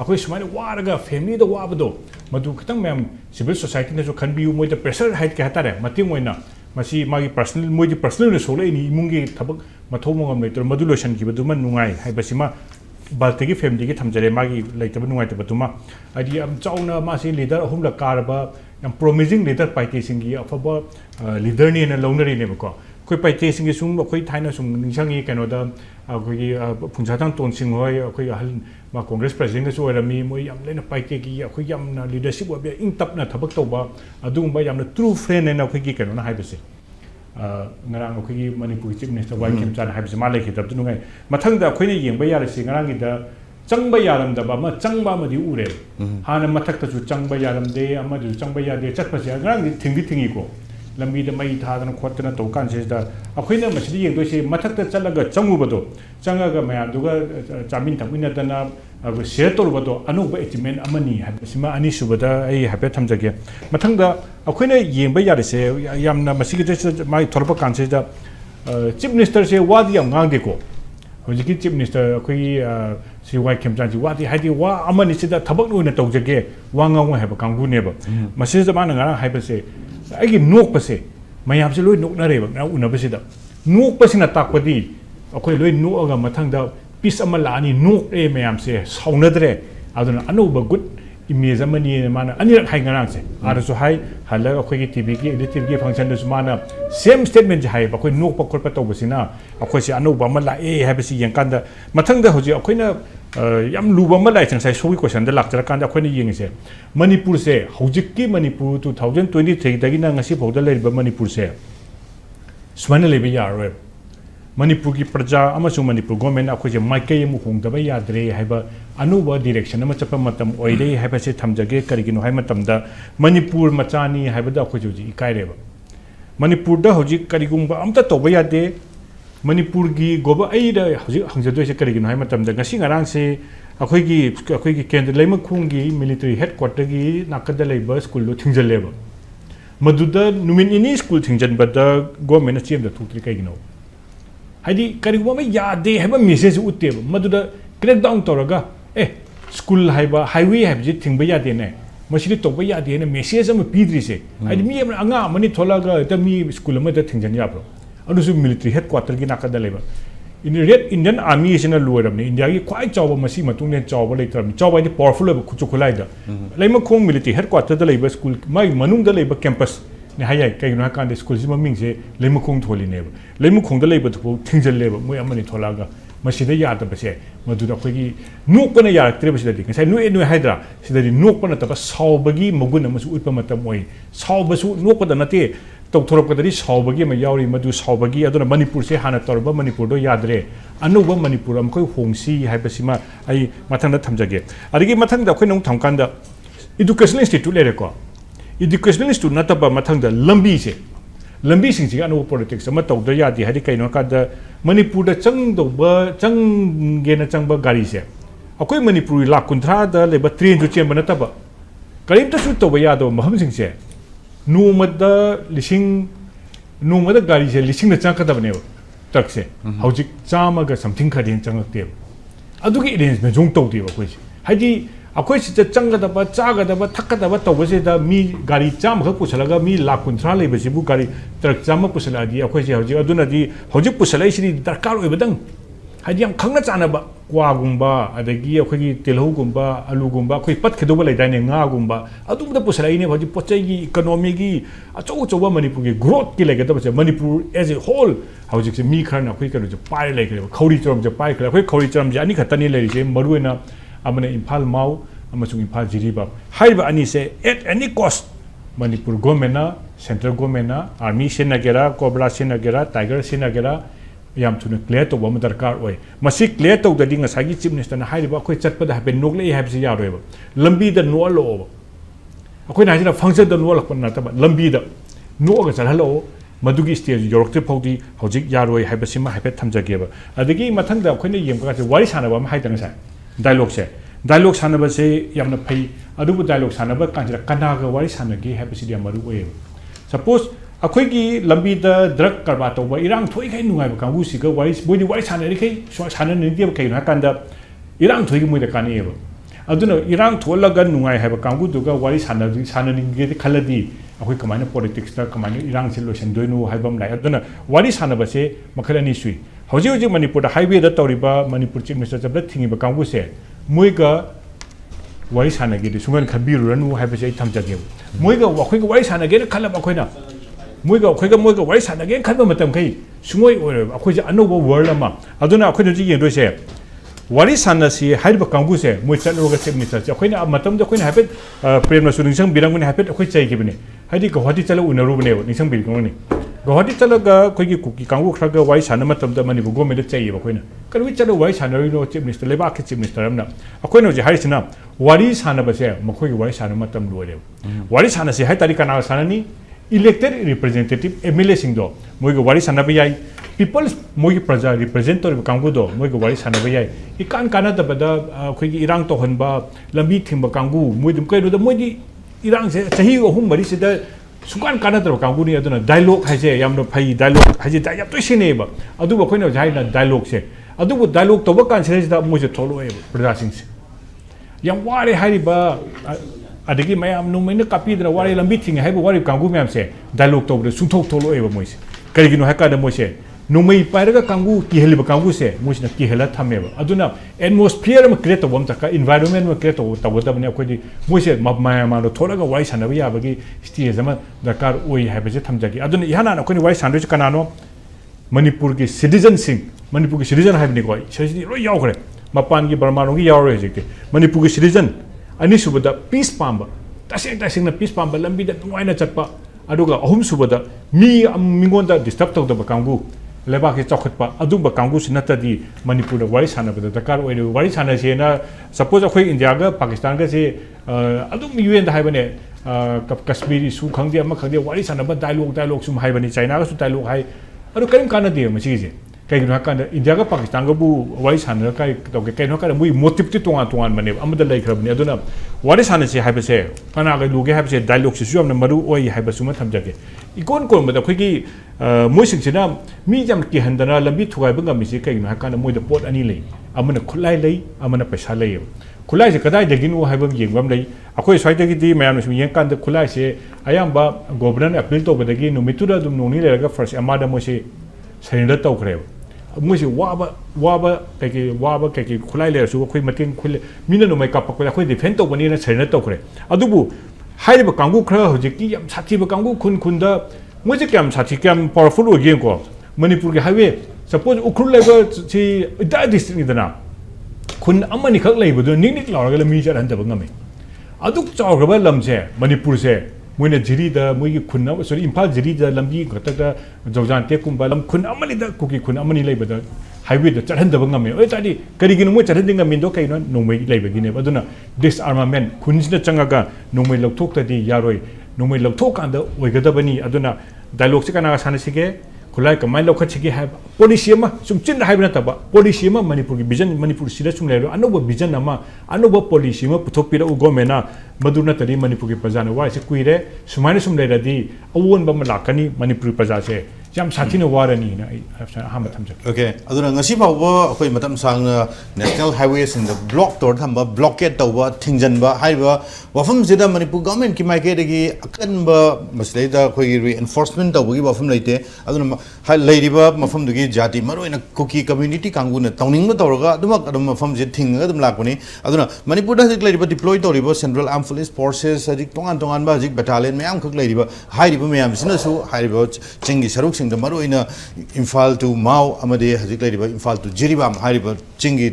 अखोई समाने वारगा फैमिली द वाबदो मदु खतंग मैम सिविल सोसाइटी ने जो खनबियु मोइ द प्रेशर हाइट के हतारे मतिंग ओइना मसी मागी पर्सनल मोइ दी पर्सनल ने सोले नि इमुंगी थबक मथौ मंगम लेतर मदु लोशन की बदु मन नुंगाई हाइबसिमा बाल्टी फैमिली की थमजरे मागी लेतब नुंगाइतब तुमा आदि अम चाउना मासी लीडर अहुमला कारबा यम प्रोमिजिंग लीडर पाइटे सिंगी अफब लीडर ने लौनरी नेबको कोई पाइटे सिंगी सुम कोई थाइना सुम निंगसंगी कनोदा कोई फुंजातांग तोनसिंग होय कोई अहल मा कांग्रेस प्रेसिडेंट सो रमी मोय यम लेना पाइटे की कोई यमना लीडरशिप ओबे इन तपना थबक तोबा अदुंबा यमना ट्रू फ्रेंड ने कोई की कनोना हाइबसे ngarang akhoi manipur chief minister wai kim chan haibse ma lekhi tab tungai mathang da akhoi ne yengba yar si ngarang gi da changba yaram da ba ma changba ma di ure hana mathak ta chu changba yaram de ama du changba ya de chat pa se ngarang gi thingi ko lambi da mai tha da khotna to kan se da akhoi ne masidi yeng do se mathak ta chalaga changu bado changaga ma du ga chamin thamina da na अब share तौरबदो अनौब achievement अमनी हाबसिमा अनि सुबदा आई हाबे थमजगे मथंगदा अखोइने येंबा यारिसे यामना मसिगे माइ थोरप कांसे दा chief minister से वादी यम गांगदेको होजिकी chief minister अखोइ सि वाइ खेमचान सि वादी हाइदि वा अमनी सिदा थबक ओइना तौजगे वा गांगो हाबा कांगुनेबा मसिदा माना गाना हाइबसे आइगी नोकपसे मयामसे लोइ नोकनारेबा ना उनबसिदा नोकपसिना ताकपदि अखोइ लोइ नोअगा मथंगदा पीस लानी नोक ए मैम से सौनद्रे अदुना अनौब गुड इमेज अमनी माना अनिरक हाइ ngरang से आरसु हाइ हल्ला अखोइ टीवी की एडिटिव की फंक्शन दसु माना सेम स्टेटमेंट हाइ अखोइ नोक पखोल प तौबसिना अखोइ से अनौब अम लाए हाइबसि यंकांदा मथंगदा होजि अखोइना याम लुब अम लाइ संसाइ सोगी क्वेश्चन द लाक्चर कांदा अखोइना यंगसे मणिपुर से हौजिककी मणिपुर 2023 दगिना ngasi फौदा लेरिबा मणिपुर से सुमाना लेबि यारोय मणिपुर की प्रजा मणिपुर गवर्नमेंट अखोजे माइकई होंदब यादरे अनूब डिरेक्शन चप से थमजगे करीगिनो मणिपुर मचानी अखोजे इकायरेब मणिपुर हजिक करीगुंब अमता तौब यादे मणिपुर की गोब हंजदोसे करीगिनो से अखोगी केंद्र लेमखोंगी मिलिटरी हेडक्वार्टर की नाकद लेब स्कूल थिंजलेब मदुद नुमिन इनी स्कूल थिंजनबद गवर्नमेंट चेम थोक्ट्री कईगिनो हाइदी करीगुंबा में यादे है मेसेज उठे मदुद क्रैक डाउन तौरगा ए स्कूल हाईवे है थिंब यादे ने मसीदी तौब यादे ने मेसेज पीद्रीसे हाइदी मी अंगा मनी थोलागा मी स्कूल थिंजन याब्रो अदुसु मिलिटरी हेडक्वार्टर की नाकद लेब इन रेड इंडियन आर्मी से लोरबने इंडिया की ख्वाई चाव मसी मतुंगने चाव लेत्रबने चाव हाइदी पावरफुल खुचु खुलाइदा लेमखोंग मिलिटरी हेडक्वार्टर लेब स्कूल माई मनुंग लेब कैंपस ने हाय कईनो हाकांदे स्कूल से ममिंगसे लेमखोंग थोलिनेब लेमखोंग लेब थो थिंजलेब मोय अमनि थोलागा मसीदा यादबसे मदुदा अखोगी नोकपना यारक्त्रेबसिदि ngai नुए नुए हाइद्रा सिदि नोकपना तब सावबगी मगुन अमसु उटप मतम ओय सावबसु नोकपदा नते तौथोरपदि सावबगी म यावरि मदु सावबगी अदुना मणिपुर से हाना तौरबा मणिपुर दो यादरे अनौब मणिपुर अमखोय होंगसी हाइबसिमा आई मथंदा थमजगे अदिगी मथंदा अखोय नों थमकांदा एजुकेशनल इंस्टीट्यूट लेरेको एजुकेशनल इंस्टीट्यूट नतब मथंदा लंबी से लंबी सिंग अनौब पॉलिटिक्स तौद यादे है कहीं मणिपुर चंगेन चंब गाड़ी से अखोई मणिपुर लाख 50 लेब ट्रेन जो चेंब नतब करीमतसु तब यादव महमसिंगसे नोमद गाड़ी से लिसिंग चंगकदबने ट्रक से हौजिक चामग समथिंग खरें चंगक्तेब अदुगी अरेंजमेंट जों तौदेब अखोई haji akhoi si changgadaba chagadaba thakgadaba tawbase da mi gari cham khak pusalaga mi lakh kunthra leibasi bu gari truck cham pusala di akhoi si hoji aduna di hoji pusalai si darkar oibadang haji yang khangna chanaba kwa gumba adagi akhoi telhu gumba alu gumba akhoi pat khidoba leidaine nga gumba adumda pusalai ne hoji pochai gi economy gi achou chowa manipur gi growth ki legadaba se manipur as a whole hoji se mi kharna akhoi kanu je pai legreba khori choram je pai khra akhoi khori choram je ani khatani leiri se maruena amane imphal mau amasung imphal jiriba haiba ani se at any cost manipur government central government army senagera cobra senagera tiger senagera yam thuna clear to bom darkar oi masi clear to dadi nga sagi chief minister na haiba khoi chatpada ha ben nogle ha bisi yaro ba lambi da no lo akhoi na jina function da no la na ta lambi da no ga sal hello madugi stage yorokte phodi hojik yaroi ha bisi ma ha bet thamjage ba adagi mathang da khoi ne yem ka wari sana ba ma haidang sa dialogue sana ba se yamna phai adubu dialogue sana ba kanjira kana ga wari sana ge ha bisi dia maru oi suppose akhoi gi lambi da drug karba to ba irang thoi kai nungai ba kangu si ga wari boidi wari sana ri kai sana ni dia kai na kan da irang thoi gi moi da kan e ba aduna irang thola ga nungai ha ba kangu du ga wari sana ni ge khaladi akhoi kamaina politics ta kamaina irang se lotion doinu ha bam lai aduna wari sana ba se makhalani sui hoji manipur da highway da toriba manipur chief minister jabda thingi ba kangu se moiga wari sana ge de sungan khabiru ranu ha ba se thamjage moiga akhoi ga wari sana ge khala ba khoina moiga wari sana ge khalba matam kai sungoi oi akhoi je anoba world ama aduna akhoi ji yen do se wari sana si haiba kangu se moi chalo ga chief minister se akhoi na matam da akhoi na habet prem na suning sang birang ne habet akhoi chai ge bne haidi ko hati chalo unaru bne ni sang bir ko ni Guwahati talaga akhoi gi kuki kangu khraga wai sana matam da mani bugo me da chai ba khoina karwi chalo wai sana ri no chief minister leba ke chief minister amna akhoi no je harisina wari sana ba se makhoi gi wari sana matam lo le wari sana se hai tarika na sana ni elected representative MLA sing do moi gi wari sana ba yai people moi gi praja representative kangu do moi gi wari sana ba yai ikan kana da ba da akhoi gi irang to hon ba lambi thimba kangu moi dum kai do da moi di irang se chahi ahum mari se da sukan kana da kangu ni aduna dialogue haje yamno phai dialogue haje da yap to sine ba adu ba khoina jai na dialogue se adu bu dialogue to ba kan se da mo je tholo e praja sing se yang ware hari ba adagi mayam nu mena kapi da ware lambi thing hai ba ware kangu mayam se dialogue to ba sungthok tholo e ba mo se kari gi no haka da mo se no mai pairaga kangu ki heli ba kangu se mo se na ki hela thame ba aduna atmosphere ma create to bom taka environment ma create to da bane akhoi di mo se maya ma no thola ga wai sana ba ya ba gi stage ma dakar oi hai ba je thamjagi aduna ihana na akhoi ni wai sandu ji kanano manipur gi citizen sing manipur gi citizen hai ni ko citizen ro yaw khre mapan gi burma ro gi yaw ro je manipur gi citizen ani subada peace pamba tasing na peace pamba lambi da nuai na chatpa aduga ahum subada mi mingonda disturb to da ba kangu leba ke chokhatpa adumba kangu sinata di manipur da wari sana ba dakar oi wari sana se na suppose akhoi india ga pakistan ga se adum un da haibane kashmir su khangde ama khangde wari sana ba dialogue sum haibani china ga su dialogue hai adu karim kana de ma sigi je kai gna ka india ga pakistan ga bu wari sana kai to ke kai no ka mui motive ti tongan mane amada lai khrabni aduna wari sana se haiba se kana ga luge haiba se dialogue se su amna maru oi haiba suma thamjage ikon kon da khoi gi moi sing sina mi jam ki handana lambi thugai ba ngam si kai no hakana moi da pot ani lei amana khulai lei amana paisa lei khulai se kadai dagin wo haiba yengbam lei akhoi swai dagi di mayam su yen kan da khulai se ayam ba governor appeal to badagi no mitura dum noni le ga first amada mo se surrender to khre moi se waba kai khulai le su khoi mating khule mina no mai kap ko khoi defend to bani na surrender to khre adubu haiba kangu khra hojiki yam sathi ba kangu khun da moi je kam sathi kam powerful again ko manipur ge highway suppose ukhul leba si da district ni dana khun amani khak lei bu nik laura ga mi ja ran da ngame aduk chaw ga lamse manipur se moina jiri da moi gi khun na sorry imphal jiri da lambi gata da jawjan te kum ba lam khun amani da kuki khun amani lei ba da highway da charan da ngame oi tadi kari gi mo charan dinga min do kai no nomai lei ba gi ne aduna disarmament khun sina changa ga nomai lokthok ta di yaroi nomai lokthok kan da oi ga da bani aduna dialogue se kana sana sige khulai kamai lokhat sige ha policy ma sum chin ha bina ta ba policy ma manipur gi vision manipur sida sum lero anoba vision ama anoba policy ma puthok pira u gomena maduna tari manipur gi pajana wa se kuire sumaina sum lera di awon ba ma lakani manipur paja se ꯌꯥꯝ ꯁꯥꯊꯤꯅ ꯋꯥꯔꯅꯤꯅ ꯑꯩ ꯑꯍꯥꯟꯕ ꯊꯝꯖꯒꯦ okay ꯑꯗꯨꯅ ꯉꯁꯤ ꯐꯥꯎꯕ ꯑꯩꯈꯣꯏ ꯃꯇꯝ ꯁꯥꯡꯅ ꯅꯦꯁꯅꯦꯜ ꯍꯥꯏꯋꯦꯁꯤꯡꯗ ꯕ꯭ꯂꯣꯛ ꯇꯧꯔ ꯊꯝꯕ ꯕ꯭ꯂꯣꯀꯦꯠ ꯇꯧꯕ ꯊꯤꯡꯖꯤꯟꯕ ꯍꯥꯏꯔꯤꯕ ꯋꯥꯐꯝꯁꯤꯗ ꯃꯅꯤꯄꯨꯔ ꯒꯚꯔꯟꯃꯦꯟꯠꯀꯤ ꯃꯥꯏꯀꯩꯗꯒꯤ ꯑꯀꯟꯕ ꯃꯁꯤꯗꯩꯗ ꯑꯩꯈꯣꯏꯒꯤ ꯔꯤꯑꯦꯟꯐꯣꯔꯁꯃꯦꯟꯠ ꯇꯧꯕꯒꯤ ꯋꯥꯐꯝ ꯂꯩꯇꯦ ꯑꯗꯨꯅ ꯂꯩꯔꯤꯕ ꯃꯐꯝꯗꯨꯒꯤ ꯖꯥꯇꯤ ꯃꯔꯨꯑꯣꯏꯅ ꯀꯨꯀꯤ ꯀꯝꯃ꯭ꯌꯨꯅꯤꯇꯤ ꯀꯥꯡꯕꯨꯅ ꯇꯧꯅꯤꯡꯕ ꯇꯧꯔꯒ ꯑꯗꯨꯝ ꯃꯐꯝꯁꯦ ꯊꯤꯡꯉꯒ ꯑꯗꯨꯝ ꯂꯥꯛꯄꯅꯤ ꯑꯗꯨꯅ ꯃꯅꯤꯄꯨꯔꯗ ꯍꯧꯖꯤꯛ ꯂꯩꯔꯤꯕ ꯗꯤꯄ꯭ꯂꯣꯏ ꯇꯧꯔꯤꯕ ꯁꯦꯟꯇ꯭ꯔꯦꯜ ꯑꯥꯔꯝ ꯄꯨꯂꯤꯁ ꯐꯣꯔꯁꯦꯁ ꯍꯧꯖꯤꯛ ꯇꯣꯉꯥꯟ ꯇꯣꯉꯥꯟꯕ ꯍꯧꯖꯤक ꯕꯦꯇꯥꯂꯤꯌꯟ ꯃꯌꯥꯝꯈꯛ ꯂꯩꯔꯤꯕ ꯍꯥꯏꯔꯤꯕ ꯃꯌꯥꯝꯁꯤꯅꯁꯨ ꯍꯥꯏꯔꯤꯕ ꯆꯤꯡꯒꯤ ꯁꯔꯨꯛꯁꯤꯡꯗ ꯃꯔꯨꯑꯣꯏꯅ ꯏꯝꯐꯥꯜ ꯇꯨ ꯃꯥꯎ ꯑꯃꯗꯤ ꯍꯧꯖꯤꯛ ꯂꯩꯔꯤꯕ ꯏꯝꯐꯥꯜ ꯇꯨ ꯖꯤꯔꯤꯕꯥꯝ ꯍꯥꯏꯔꯤꯕ ꯆꯤꯡꯒꯤ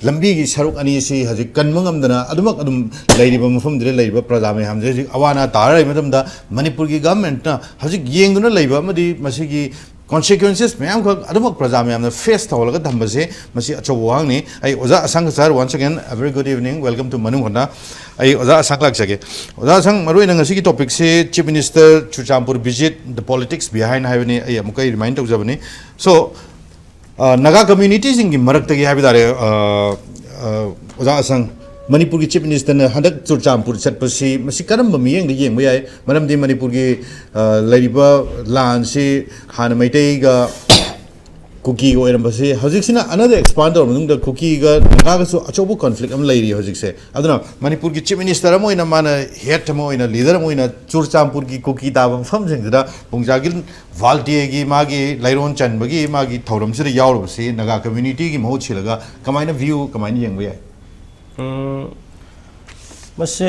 ꯂꯝꯕꯤꯒꯤ ꯁꯔꯨꯛ ꯑꯅꯤ ꯑꯁꯤ ꯍꯧꯖꯤꯛ ꯀꯟꯕ ꯉꯝꯗꯅ ꯑꯗꯨꯝ ꯂꯩꯔꯤꯕ ꯃꯐꯝꯗꯨꯗ ꯂꯩꯔꯤꯕ ꯄ꯭ꯔꯖꯥ ꯃꯌꯥꯝꯁꯦ ꯍꯧꯖꯤꯛ ꯑꯋꯥ ꯑꯅꯥ ꯇꯥꯔ ꯂꯩꯕ ꯃꯇꯝꯗ ꯃꯅꯤꯄꯨꯔꯒꯤ ꯒꯚꯔꯟꯃꯦꯟꯠꯅ ꯍꯧꯖꯤꯛ ꯌꯦꯡꯗꯨꯅ ꯂꯩꯕ ꯑꯃꯗꯤ ꯃꯁꯤꯒꯤ consequences ꯃꯌꯥꯝ ꯈꯛ ꯑꯗꯨꯃꯛ ꯄ꯭ꯔꯖꯥ ꯃꯌꯥꯝꯅ ꯐꯦꯁ ꯇꯧꯔꯒ ꯊꯝꯕꯁꯦ ꯃꯁꯤ ꯑꯆꯧꯕ ꯋꯥꯍꯪꯅꯤ ꯑꯩ ꯑꯣꯖꯥ ꯑꯁꯥꯡ ꯀꯁꯥꯔ ꯋꯥꯟꯁ ꯑꯒꯦꯟ very good evening welcome to ꯃꯅꯨꯡ ꯍꯣꯠꯅ ꯑꯩ ꯑꯣꯖꯥ ꯑꯁꯥꯡ ꯂꯥꯛꯆꯒꯦ ꯑꯣꯖꯥ ꯑꯁꯥꯡ ꯃꯔꯨꯑꯣꯏꯅ ꯉꯁꯤꯒꯤ ꯇꯣꯄꯤꯛꯁꯦ ꯆꯤꯐ ꯃꯤꯅꯤꯁꯇꯔ ꯆꯨꯔꯆꯥꯟꯄꯨꯔ ꯚꯤꯖꯤꯠ ꯗ ꯄꯣꯂꯤꯇꯤꯛꯁ ꯕꯤꯍꯥꯏꯟ ꯍꯥꯏꯕꯅꯤ ꯑꯩ ꯑꯃꯨꯛꯀ ꯔꯤꯃꯥꯏꯟ ꯇꯧꯖꯕꯅꯤ ꯁꯣ ꯅꯥꯒꯥ ꯀꯝꯃ꯭ꯌꯨꯅꯤꯇꯤꯁꯤꯡꯒꯤ ꯃꯔꯛꯇꯒꯤ ꯍꯥꯏꯕ ꯇꯥꯔꯦ ꯑꯣꯖꯥ ꯑꯁꯥꯡ ꯃꯅꯤꯄꯨꯔꯒꯤ ꯆꯤꯐ ꯃꯤꯅꯤꯁꯇꯔꯅ ꯍꯟꯗꯛ ꯆꯨꯔꯆꯥꯟꯄꯨꯔ ꯆꯠꯄꯁꯤ ꯃꯁꯤ ꯀꯔꯝꯕ ꯃꯤꯠꯌꯦꯡꯗ ꯌꯦꯡꯕ ꯌꯥꯏ ꯃꯔꯝꯗꯤ ꯃꯅꯤꯄꯨꯔꯒꯤ ꯂꯩꯔꯤꯕ ꯂꯥꯟꯁꯤ ꯍꯥꯟꯅ ꯃꯩꯇꯩꯒ ꯀꯨꯀꯤꯒ ꯑꯣꯏꯔꯝꯕꯁꯤ ꯍꯧꯖꯤꯛꯁꯤꯅ ꯑꯅꯗꯔ ꯑꯦꯛꯁꯄꯥꯟ ꯇꯧꯔꯕ ꯃꯇꯨꯡꯗ ꯀꯨꯀꯤꯒ ꯅꯥꯒꯥꯒꯁꯨ ꯑꯆꯧꯕ ꯀꯟꯐ꯭ꯂꯤꯛ ꯑꯃ ꯂꯩꯔꯤ ꯍꯧꯖꯤꯛꯁꯦ ꯑꯗꯨꯅ ꯃꯅꯤꯄꯨꯔꯒꯤ ꯆꯤꯐ ꯃꯤꯅꯤꯁꯇꯔ ꯑꯃ ꯑꯣꯏꯅ ꯃꯥꯅ ꯍꯦꯠ ꯑꯃ ꯑꯣꯏꯅ ꯂꯤꯗꯔ ꯑꯃ ꯑꯣꯏꯅ ꯆꯨꯔꯆꯥꯟꯄꯨꯔꯒꯤ ꯀꯨꯀꯤ ꯇꯥꯕ ꯃꯐꯝꯁꯤꯡꯁꯤꯗ ꯄꯨꯡꯖꯥꯒꯤꯜ ꯚꯥꯜꯇꯤꯌꯦꯒꯤ ꯃꯥꯒꯤ ꯂꯩꯔꯣꯟ ꯆꯟꯕꯒꯤ ꯃꯥꯒꯤ ꯊꯧꯔꯝꯁꯤꯗ ꯌꯥꯎꯔꯕꯁꯤ ꯅꯥꯒꯥ ꯀꯝꯃ꯭ꯌꯨꯅꯤꯇꯤꯒꯤ ꯃꯍꯨꯠ ꯁꯤꯜꯂꯒ ꯀꯃꯥꯏꯅ ꯚ꯭ꯌꯨ ꯀꯃꯥꯏꯅ ꯌꯦꯡꯕ ꯌꯥꯏ ꯃꯁꯤ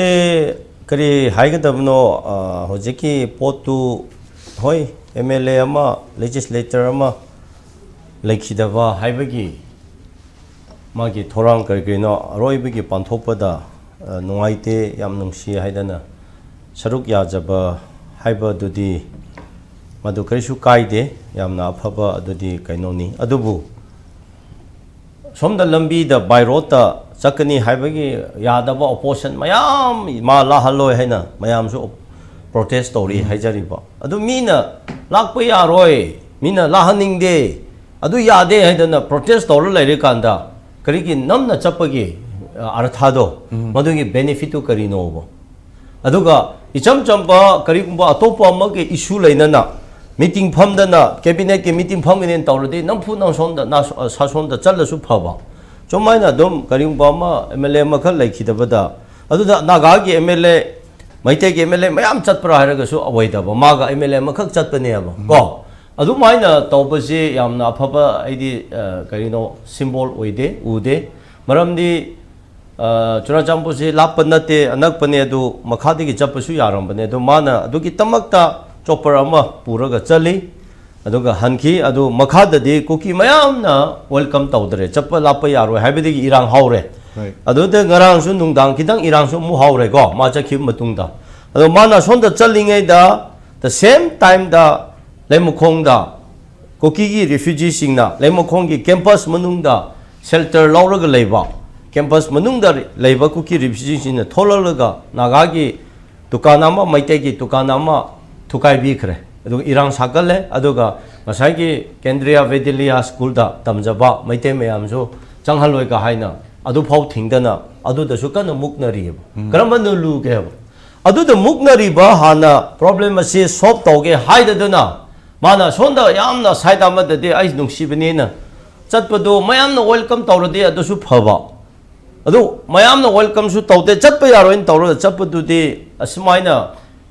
ꯀꯔꯤ ꯍꯥꯏꯒꯗꯕꯅꯣ ꯍꯧꯖꯤꯛꯀꯤ ꯄꯣꯠꯇꯨ ꯍꯣꯏ MLA ꯑꯃ ꯂꯦꯖꯤꯁꯂꯦꯇꯔ ꯑꯃ ꯂꯩꯈꯤꯗꯕ ꯍꯥꯏꯕꯒꯤ ꯃꯥꯒꯤ ꯊꯧꯔꯥꯡ ꯀꯔꯤꯅꯣ ꯑꯔꯣꯏꯕꯒꯤ ꯄꯥꯡꯊꯣꯛꯄꯗ ꯅꯨꯡꯉꯥꯏꯇꯦ ꯌꯥꯝ ꯅꯨꯡꯁꯤ ꯍꯥꯏꯗꯅ ꯁꯔꯨꯛ ꯌꯥꯖꯕ ꯍꯥꯏꯕꯗꯨꯗꯤ ꯃꯗꯨ ꯀꯔꯤꯁꯨ ꯀꯥꯏꯗꯦ ꯌꯥꯝꯅ ꯑꯐꯕ ꯑꯗꯨꯗꯤ ꯀꯩꯅꯣꯅꯤ ꯑꯗꯨꯕꯨ ꯁꯣꯝꯗ ꯂꯝꯕꯤꯗ ꯕꯥꯏ ꯔꯣꯗꯇ ꯆꯠꯀꯅꯤ ꯍꯥꯏꯕꯒꯤ ꯌꯥꯗꯕ ꯑꯣꯄꯣꯖꯤꯁꯟ ꯃꯌꯥꯝ ꯃꯥ ꯂꯥꯛꯍꯜꯂꯣꯏ ꯍꯥꯏꯅ ꯃꯌꯥꯝꯁꯨ ꯄ꯭ꯔꯣꯇꯦꯁ ꯇꯧꯔꯤ ꯍꯥꯏꯖꯔꯤꯕ ꯑꯗꯨ ꯃꯤꯅ ꯂꯥꯛꯄ ꯌꯥꯔꯣꯏ ꯃꯤꯅ ꯂꯥꯛꯍꯟꯅꯤꯡꯗꯦ ꯑꯗꯨ ꯌꯥꯗꯦ ꯍꯥꯏꯗꯅ ꯄ꯭ꯔꯣꯇꯦꯁ ꯇꯧꯔ ꯂꯩꯔꯤꯀꯥꯟꯗ ꯀꯔꯤꯒꯤ ꯅꯝꯅ ꯆꯠꯄꯒꯤ ꯑꯔꯊꯥꯗꯣ ꯃꯗꯨꯒꯤ ꯕꯦꯅꯤꯐꯤꯠꯇꯨ ꯀꯔꯤꯅꯣꯕ ꯑꯗꯨꯒ ꯏꯆꯝ ꯆꯝꯕ ꯀꯔꯤꯒꯨꯝꯕ ꯑꯇꯣꯞꯄ ꯑꯃꯒꯤ ꯏꯁꯨ ꯂꯩꯅꯅ ꯃꯤꯇꯤꯡ ꯐꯝꯗꯅ ꯀꯦꯕꯤꯅꯦꯠꯀꯤ ꯃꯤꯇꯤꯡ ꯐꯝꯒꯅꯦꯅ ꯇꯧꯔꯗꯤ ꯅꯝꯐꯨ ꯅꯝꯁꯣꯝꯗ ꯁꯥꯁꯣꯝꯗ ꯆꯠꯂꯁꯨ ꯐꯕ ꯁꯨꯃꯥꯏꯅ ꯑꯗꯨꯝ ꯀꯔꯤꯒꯨꯝꯕ ꯑꯃ MLA ꯑꯃꯈꯛ ꯂꯩꯈꯤꯗꯕꯗ ꯑꯗꯨꯗ ꯅꯥꯒꯥꯒꯤ MLA ꯃꯩꯇꯩꯒꯤ MLA ꯃꯌꯥꯝ ꯆꯠꯄ꯭ꯔꯥ ꯍꯥꯏꯔꯒꯁꯨ ꯑꯣꯏꯗꯕ ꯃꯥꯒ MLA ꯑꯃꯈꯛ ꯆꯠꯄꯅꯦꯕ ꯀꯣ ꯑꯗꯨꯃꯥꯏꯅ ꯇꯧꯕꯁꯤ ꯌꯥꯝꯅ ꯑꯐꯕ ꯑꯩꯗꯤ ꯀꯔꯤꯅꯣ ꯁꯤꯝꯕꯣꯜ ꯑꯣꯏꯗꯦ ꯎꯗꯦ ꯃꯔꯝꯗꯤ ꯆꯨꯔꯆꯥꯟꯄꯨꯔꯁꯤ ꯂꯥꯞꯄ ꯅꯠꯇꯦ ꯑꯅꯛꯄꯅꯦ ꯑꯗꯨ ꯃꯈꯥꯗꯒꯤ ꯆꯠꯄꯁꯨ ꯌꯥꯔꯝꯕꯅꯦ ꯑꯗꯨ ꯃꯥꯅ ꯑꯗꯨꯒꯤꯗꯃꯛꯇ ꯆꯣꯄꯔ ꯑꯃ ꯄꯨꯔꯒ ꯆꯠꯂꯤ ꯑꯗꯨꯒ ꯍꯟꯈꯤ ꯑꯗꯨ ꯃꯈꯥꯗꯗꯤ ꯀꯨꯀꯤ ꯃꯌꯥꯝꯅ ꯋꯦꯜꯀꯝ ꯇꯧꯗ꯭ꯔꯦ ꯆꯠꯄ ꯂꯥꯞꯄ ꯌꯥꯔꯣꯏ ꯍꯥꯏꯕꯗꯒꯤ ꯏꯔꯥꯡ ꯍꯧꯔꯦ ꯑꯗꯨꯗ ꯉꯔꯥꯡꯁꯨ ꯅꯨꯡꯗꯥꯡ ꯈꯤꯇꯪ ꯏꯔꯥꯡꯁꯨ ꯑꯃꯨꯛ ꯍꯧꯔꯦꯀꯣ ꯃꯥ ꯆꯠꯈꯤꯕ ꯃꯇꯨꯡꯗ ꯑꯗꯣ ꯃꯥꯅ ꯁꯣꯝꯗ ꯆꯠꯂꯤꯉꯩꯗ ꯗ ꯁꯦꯝ ꯇꯥꯏꯝꯗ ꯂꯩꯃꯈꯣꯡꯗ ꯀꯨꯀꯤꯒꯤ ꯔꯤꯐ꯭ꯌꯨꯖꯤꯁꯤꯡꯅ ꯂꯩꯃꯈꯣꯡꯒꯤ ꯀꯦꯝꯄꯁ ꯃꯅꯨꯡꯗ ꯁꯦꯜꯇꯔ ꯂꯧꯔꯒ ꯂꯩꯕ ꯀꯦꯝꯄꯁ ꯃꯅꯨꯡꯗ ꯂꯩꯕ ꯀꯨꯀꯤ ꯔꯤꯐ꯭ꯌꯨꯖꯤꯁꯤꯡꯅ ꯊꯣꯛꯂꯛꯂꯒ ꯅꯥꯒꯥꯒꯤ ꯗꯨꯀꯥꯟ ꯑꯃ ꯃꯩꯇꯩꯒꯤ ꯗꯨꯀꯥꯟ ꯑꯃ ꯊꯨꯒꯥꯏꯕꯤꯈ꯭ꯔꯦ ꯑꯗꯨꯒ ꯏꯔꯥꯡ ꯁꯥꯒꯠꯂꯦ ꯑꯗꯨꯒ ꯉꯁꯥꯏꯒꯤ ꯀꯦꯟꯗ꯭ꯔꯤꯌꯥ ꯚꯦꯗꯤꯂꯤꯌꯥ ꯁ꯭ꯀꯨꯜꯗ ꯇꯝꯖꯕ ꯃꯩꯇꯩ ꯃꯌꯥꯝꯁꯨ ꯆꯪꯍꯜꯂꯣꯏꯒ ꯍꯥꯏꯅ ꯑꯗꯨꯐꯥꯎ ꯊꯤꯡꯗꯅ ꯑꯗꯨꯗꯁꯨ ꯀꯟꯅ ꯃꯨꯛꯅꯔꯤꯑꯕ ꯀꯔꯝꯕꯅ ꯂꯨꯒꯦꯕ ꯑꯗꯨꯗ ꯃꯨꯛꯅꯔꯤꯕ ꯍꯥꯟꯅ ꯄ꯭ꯔꯣꯕ꯭ꯂꯦꯝ ꯑꯁꯤ ꯁꯣꯜꯕ ꯇꯧꯒꯦ ꯍꯥꯏꯗꯗꯅ ꯃꯥꯅ ꯁꯣꯝꯗ ꯌꯥꯝꯅ ꯁꯥꯏꯠ ꯑꯃꯗꯗꯤ ꯑꯩ ꯅꯨꯡꯁꯤꯕꯅꯦꯅ ꯆꯠꯄꯗꯣ ꯃꯌꯥꯝꯅ ꯋꯦꯜꯀꯝ ꯇꯧꯔꯗꯤ ꯑꯗꯨꯁꯨ ꯐꯕ ꯑꯗꯨ ꯃꯌꯥꯝꯅ ꯋꯦꯜꯀꯝꯁꯨ ꯇꯧꯗꯦ ꯆꯠꯄ ꯌꯥꯔꯣꯏꯅ ꯇꯧꯔꯒ ꯆꯠꯄꯗꯨꯗꯤ ꯑꯁꯨꯃꯥꯏꯅ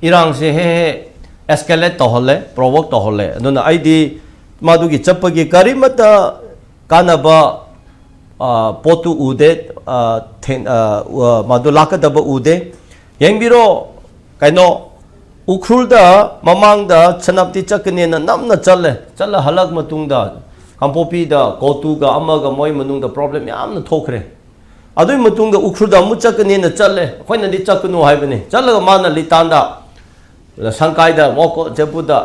ꯏꯔꯥꯡꯁꯦ ꯍꯦꯛ escalate tauhale provoke tauhale aduna aidi madugi chappagi karimata kanaba potu ude madu lakadaba ude yengbiro kaino ukrulda mamangda chanapti chakne na namna challe halak matungda kampopi da kotu ga amaga moi manungda problem yamna thokre adui matungda ukrulda mu chakne na challe khoina di chaknu haibane challaga mana litanda Sangkaida moko jabuda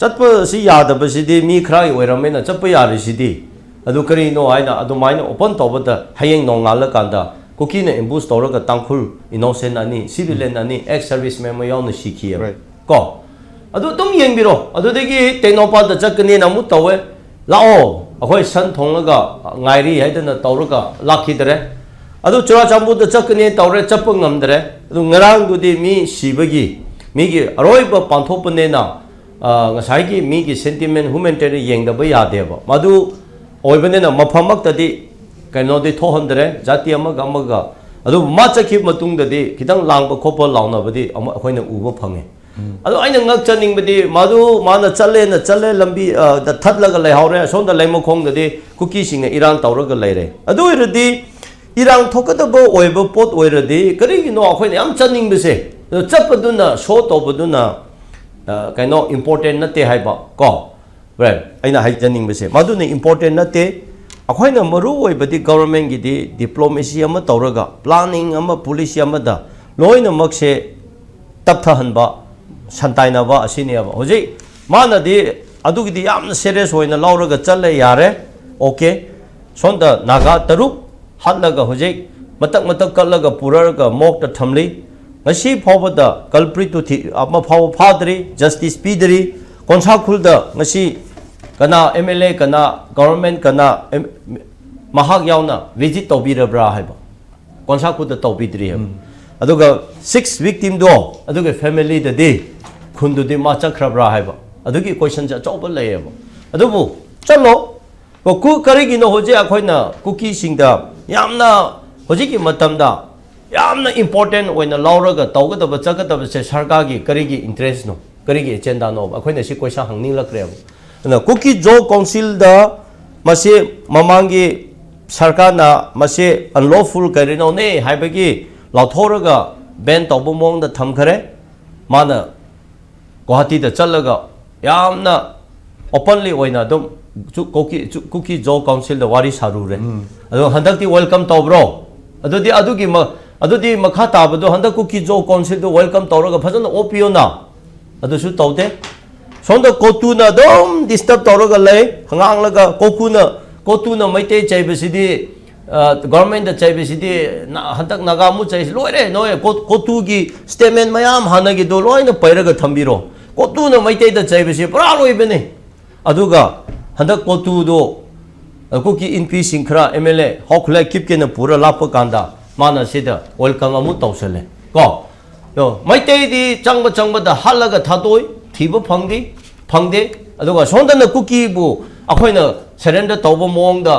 chatpa si yadaba sidi mi khrai oiramena chappa yari sidi adu kari no aina adu maina open tobada hayeng no ngala kanda kokina embus toraga tangkhul innocent ani civilian ani ex service member yauna sikhiya ko adu tum yengbiro adu degi tenopa da chakni na mu tawe lao akhoi san thongaga ngairi haidana tawraga lakhidre adu churachambu da chakni tawre chappa ngamdre adu ngarang dudi mi sibagi Migi Aroiba Panthopanena ngasai mi ki sentiment humanitarian yeng da ba ya de ba madu oibane na maphamak ta di kaino di thohandre jati amaga adu ma chakhi matung da di kitang lang ba khopol launa ba di akhoi na uba phange adu aina ngak chaning ba di madu mana challe lambi da thatlaga lai haure son da laimo khong da di kuki sing iran tawraga laire adu irdi irang thokada ba oiba pot oiradi kari gi no akhoi na am chaning ba se chapaduna show to baduna kaino important na te hai ba ko right aina hai chaning ba se madu ne important na te akhoi na maru oibadi government gi di diplomacy ama tawraga planning ama policy ama da loina makse taptha hanba santaina ba asini ba hoji mana di adu gi di yam serious hoina lauraga challe yare okay sonda naga taruk hatlaga hoji matak kallaga puraraga mok ta thamli ngasi phawada culprit to thi ama phaw phadri justice pidri konsa khulda ngasi kana MLA kana government kana mahak yauna visit tobirabra haiba konsa khulda tobidri ha aduga 6 victim do aduga family da de khundu de ma chakhrabra haiba adugi question ja chawba layeba adubu chalo ko ku karigi no hoje akhoina kuki singda yamna hojiki matamda yamna important oina lauraga tawgadaba chagadaba se sarkagi karigi interest no karigi agenda no akhoina si question hangning lakre na kuki jo council da mase mamangi sarkana mase unlawful karino ne haibagi lauthoraga ban tawbo mong da thamkhare mana Guwahati da chalaga yamna openly oina dum kuki jo council da wari sarure ado handakti welcome tawbro adudi makha tabado handak kuki jo council do welcome tawraga phajana opio na adu su tawde sonda kotuna dom disturb tawraga lay hanganglaga kotuna maite chaibasidi government da chaibasidi handak nagamu chai loire noe kotugi statement mayam hanagi do loina pairaga thambiro kotuna maite da chaibasi pura loibene aduga handak kotu do kuki NP Singkhra MLA hokla kipke na pura lapa kanda mana sida welcome amu tawsale ko yo maite di changba da halaga thadoi thiba phangde aduga sondana kuki bu akhoina surrender tawba mongda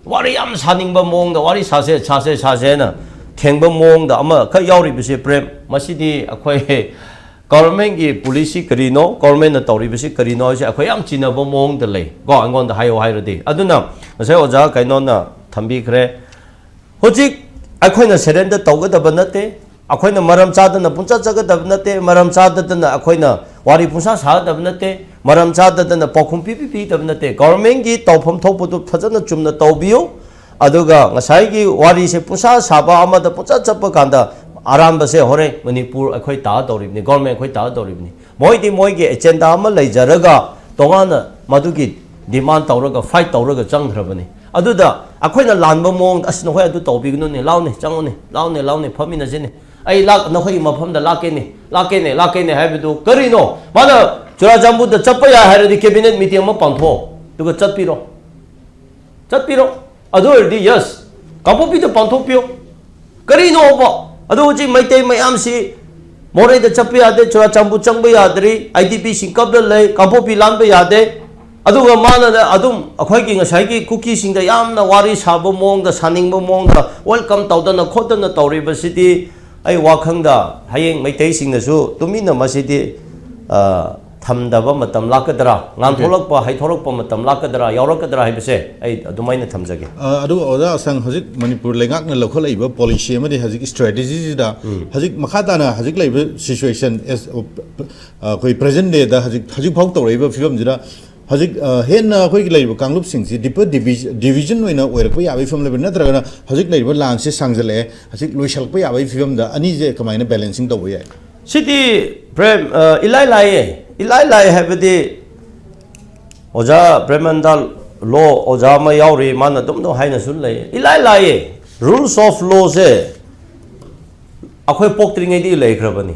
wari yam saningba mongda wari sase na thengba mongda ama kha yauri bise prem masidi akhoi government gi policy karino government na tawri bisi karino se akhoi am china bo mong de le go angon da hayo hairodi aduna sai oja kaino na thambi khre hojik akhoi na surrender tawga da banate akhoi na maram cha da na puncha chaga da banate maram cha da na akhoi na wari punsa sa da banate maram cha da na pokhum pi da banate government gi tawpham thokpu du phajana chumna tawbiyo aduga ngasai gi wari se punsa saba ama da puncha chappa kanda aram se hore Manipur akhoi ta doribni government akhoi ta doribni moi ge agenda ama leijaraga tongana madugi demand tawraga fight tawraga changthrabani aduda akhoi na lanba mong asno hoi adu tawbignu ne laune changone laune phamina jene ai lak na hoi mafam da lakene haibidu karino mana chura jambu da chappa ya haradi cabinet meeting ma pantho duga chatpiro adu erdi yes kapopi da pantho pio karino ba adu ji maitai mayam si morai da chappi ade chura chambu changba yadri IDP singkap da lei kapopi lanba yade aduga mana da adum akhoi gi ngasai gi kuki sing da yamna wari sabo mong da saning bo mong da welcome tawdana khodana tawri basidi ai wakhang da hayeng maitai sing na su tumina masidi thamdaba matam lakadra ngam tholakpa hai tholakpa matam lakadra yaurakadra hai bese ai adumaina thamjage adu oda sang hajik Manipur lengak na lokho laiba policy amadi hajik strategy da hajik makhata na hajik laiba situation as koi present day da hajik phok tawraiba phibam jira hajik hen na koi laiba kanglup sing si deeper division oina oirakpa yabai pham laiba natraga hajik laiba lang se sangjale hajik loisalpa yabai phibam da ani je kamaina balancing tawba yai City Prem ilai habidi oja Premananda law oja ma yauri mana dum no haina sun lai ilai rules of law se akhoi poktringai di lai khrabani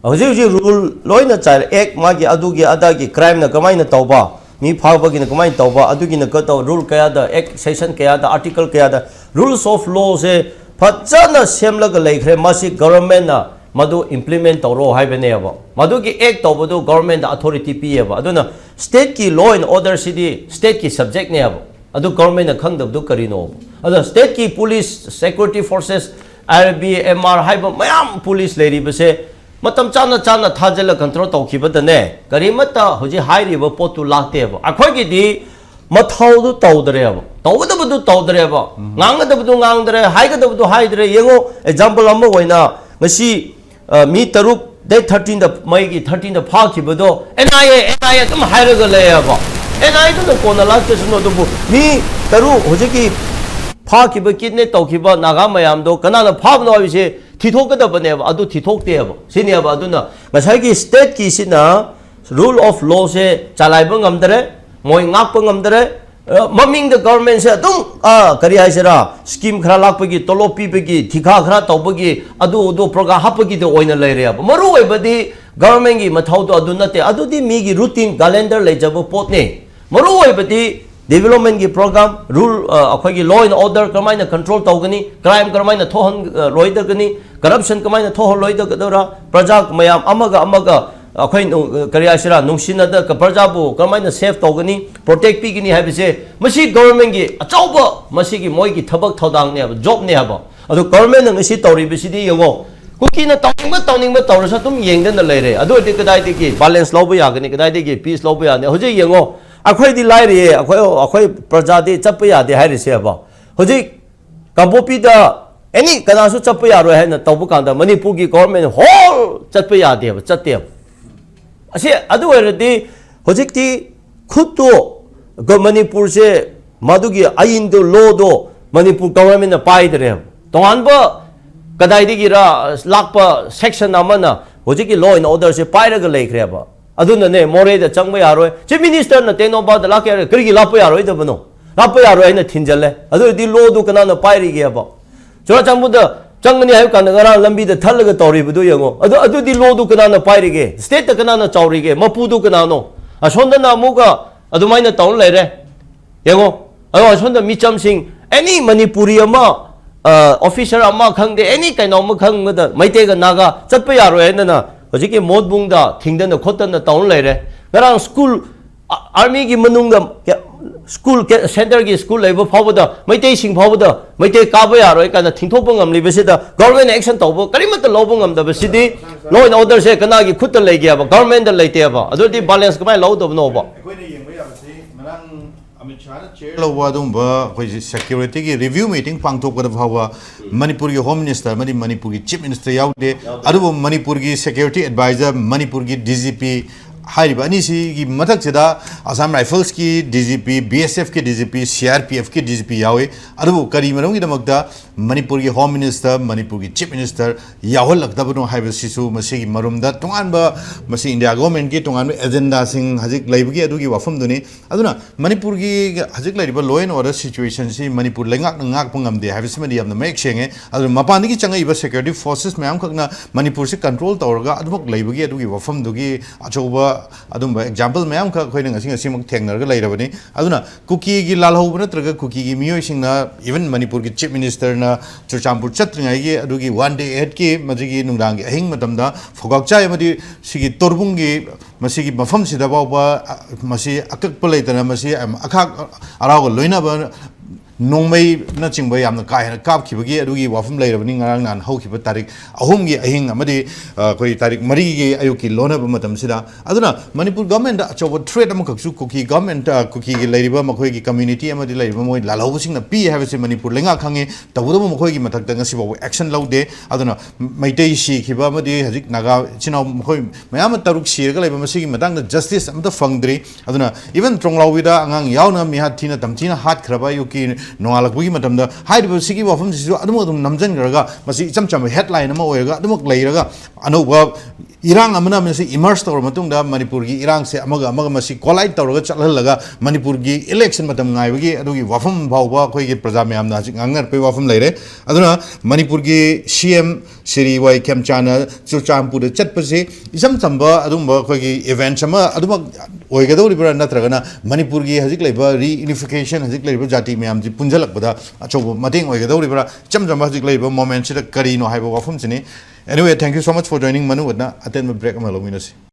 hoji rule loina chai ek magi adugi adagi crime na kamai na tauba mi phawbagi na kamai tauba adugi na ka taw rule kaya da ek section kaya da article kaya da rules of law se phajana semlaga lai khre masi government na madu implement tawro haibane aba madu ki act tawbadu government authority pi aba aduna state ki law and order city state ki subject ne aba adu government na khangdabdu karino adu state ki police security forces RB MR haiba mayam police lady base matam chana chana thajala control tawkhibadane karimata hoji hairiba potu lakte aba akhoi ki di mathaudu tawdare aba tawdabadu tawdare aba ngangadabadu ngangdare haigadabadu haidare yengo example amma oina ngasi mi taruk day 13 da mai gi 13 da phakibado NIA tum hairaga layaba NIA to kona lakte suno do mi taru hojiki phakibba kidne tawkiba naga mayam do kanana phabno abise thithokadabane adu thithokte aba sini aba aduna ngasai gi state ki sina rule of law se chalaiba ngamdare moi ngakpa ngamdare maming the government se adum kari haisera scheme khara lakpagi tolopi pagi thikha khara tawbagi adu program hapagi de oina leire aba maru oibadi government gi mathau do adu nate adu di mi gi routine calendar lejabo pot ne maru oibadi development gi program rule akhoi gi law and order kamaina control tawgani crime kamaina thohan roidagani corruption kamaina thohon loidagadora project mayam amaga akhoi kariyasira nungsinada ka prajabu kamaina safe tawgani protect pigini habise masi government gi achauba masi gi moi gi thabak thodang ne job ne haba adu government nang si tawri bisidi yengo kuki na tawningba tawrasa tum yengden da leire adu de kadai de gi balance lobu yagani kadai de gi peace lobu ya ne hoje yengo akhoi di laire akhoi praja de chappa ya de hairi se haba hoje kabopi da any kanasu chappa ya ro hai na tawbu kanda manipur gi government whole chappa ya de ba chatte असे अदुवरदी होजिकती खुदो मणिपुर से मधुगी आइन दो लो दो Manipur government ना पाइदरे तोहानबो कदाइदिगिरा Lakpa section Amna होजिकी law and order से पाइरगा लेख्रेबा अदुनने मोरेदा चंगबा यारोय chief minister ना तेनोबा the लाके करिगी लापा यारोय दबनो लापा यारोय हैना थिनजले अदुदी लो दु कनाना पाइरिगेबा जोरा चंबुदा चंगनी है कान गरा लंबी द थलग तौरीबदु यंगो अदुदी लोदु कनाना पाइरिगे स्टेट त कनाना चौरिगे मपुदु कनानो असोंदना मुगा अदुमाइना तौन लेरे यंगो असोंदा मिचम सिंह एनी मणिपुरी अमा ऑफिसर अमा खंगदे एनी काइनो म खंगदा मैतेगा नागा चटप यारो हैना होजिके मोदबुंगदा थिंगदना खोतना तौन लेरे गरा स्कूल आर्मी की मनुंगदा स्कूल सेंटर की स्कूल लेबो फावदा मैते सिंह फावदा मैते काबो यारोय काना थिंथोप ngamli besida government action tawbo karimata lobo ngamda besidi law and order se kana gi khutta lege aba government da leite aba adodi balance kamai law do no ba akoina yengba yabasi manang amit shah na chair law wadum ba koi security ki review meeting pangthok da bhawa manipur ki home minister manipur ki chief minister yaude adu manipur ki security advisor manipur ki DGP हाइबा अनिसी की मथक सिदा Assam rifles की DGP BSF की DGP CRPF की DGP यावे अदुबो करी मरम की दमकदा मणिपुर की होम मिनिस्टर मणिपुर की चीफ मिनिस्टर यावल लगदबनो हाइबा सिसु मसी की मरुमदा तोंगानबा मसी इंडिया गवर्नमेंट की तोंगान एजेंडा सिंग हजिक लाइबगी अदुगी वफम दुनी अदुना मणिपुर की हजिक लाइबा लॉ एंड ऑर्डर सिचुएशन सी मणिपुर लेंगाक नाक पंगमदे हाइबसी मदि यामना मेक सेंगे अदु मपानदगी चंगइबा सिक्योरिटी फोर्सेस मयाम खकना मणिपुर से कंट्रोल तौरगा अदुबक लाइबगी अदुगी वफम दुगी अचौबा अदुम एग्जांपल मैम का खोइन ngasi ngasi mak thengnar ga lairabani aduna kuki gi lalhau natraga kuki gi miyoi singna even manipur gi chief minister na chuchampur chatringai gi adugi one day ahead ki majigi nungdang gi ahing matamda fogakcha amadi sigi torbung gi masigi mafam sida bawa masi akak palaitana masi akhak araw loina ba नोंमई न चिंग यामना काहेना कापखिबगी अदुगी वाफम लेरबनी ngarang nan hokhiba tarik ahum gi ahing amadi koi tarik mari gi ayuki lona ba matam sida aduna manipur government achoba threat am kaksu kuki government kuki gi leiriba makhoi gi community amadi leiriba moi lalhau sing na pi have se manipur lenga khange tabudo makhoi gi mathak ngasi ba action laude aduna maitei si khiba amadi hajik naga chinau makhoi mayam taruk sirga leiba masi gi matang justice amta fangdri aduna even tronglawida angang yauna mi hathina tamthina hat khraba yuki नोंगालकबगी मतमदा हाइरिबो सिगी वफम Sissu अदुम अदुम नमजन Garga मसी इचम चम headline अमा ओयरगा अदुमक लेरगा अनौबा इरांग अमना मसी immerse तौर मतुंगदा मणिपुर की इरांग से अमगा मसी collide तौरगा चलहलगा Manipur की election मतम गायबगी अदुगी वफम भावबा खोइगे प्रजा म्यामना हजि गांगर पे वफम लेरे अदुना मणिपुर की CM श्री वाई खेमचाना चुचामपुर चटपसे इचम चंबा अदुमबा खोइगे इवेंट्स अमा अदुमक ओयगदौरिबरा नत्रगना मणिपुर की हजिक लेबा रीयूनिफिकेशन हजिक लेबा जाति म्याम जि पुंजलकबदा अचौब मतेंग ओयगदौरिबरा चमजम हजिक लेबा मोमेंट सिदा करिनो हाइबा वफम सिनी Anyway, thank you so much for joining Manu Wadna. Attend my break. I'm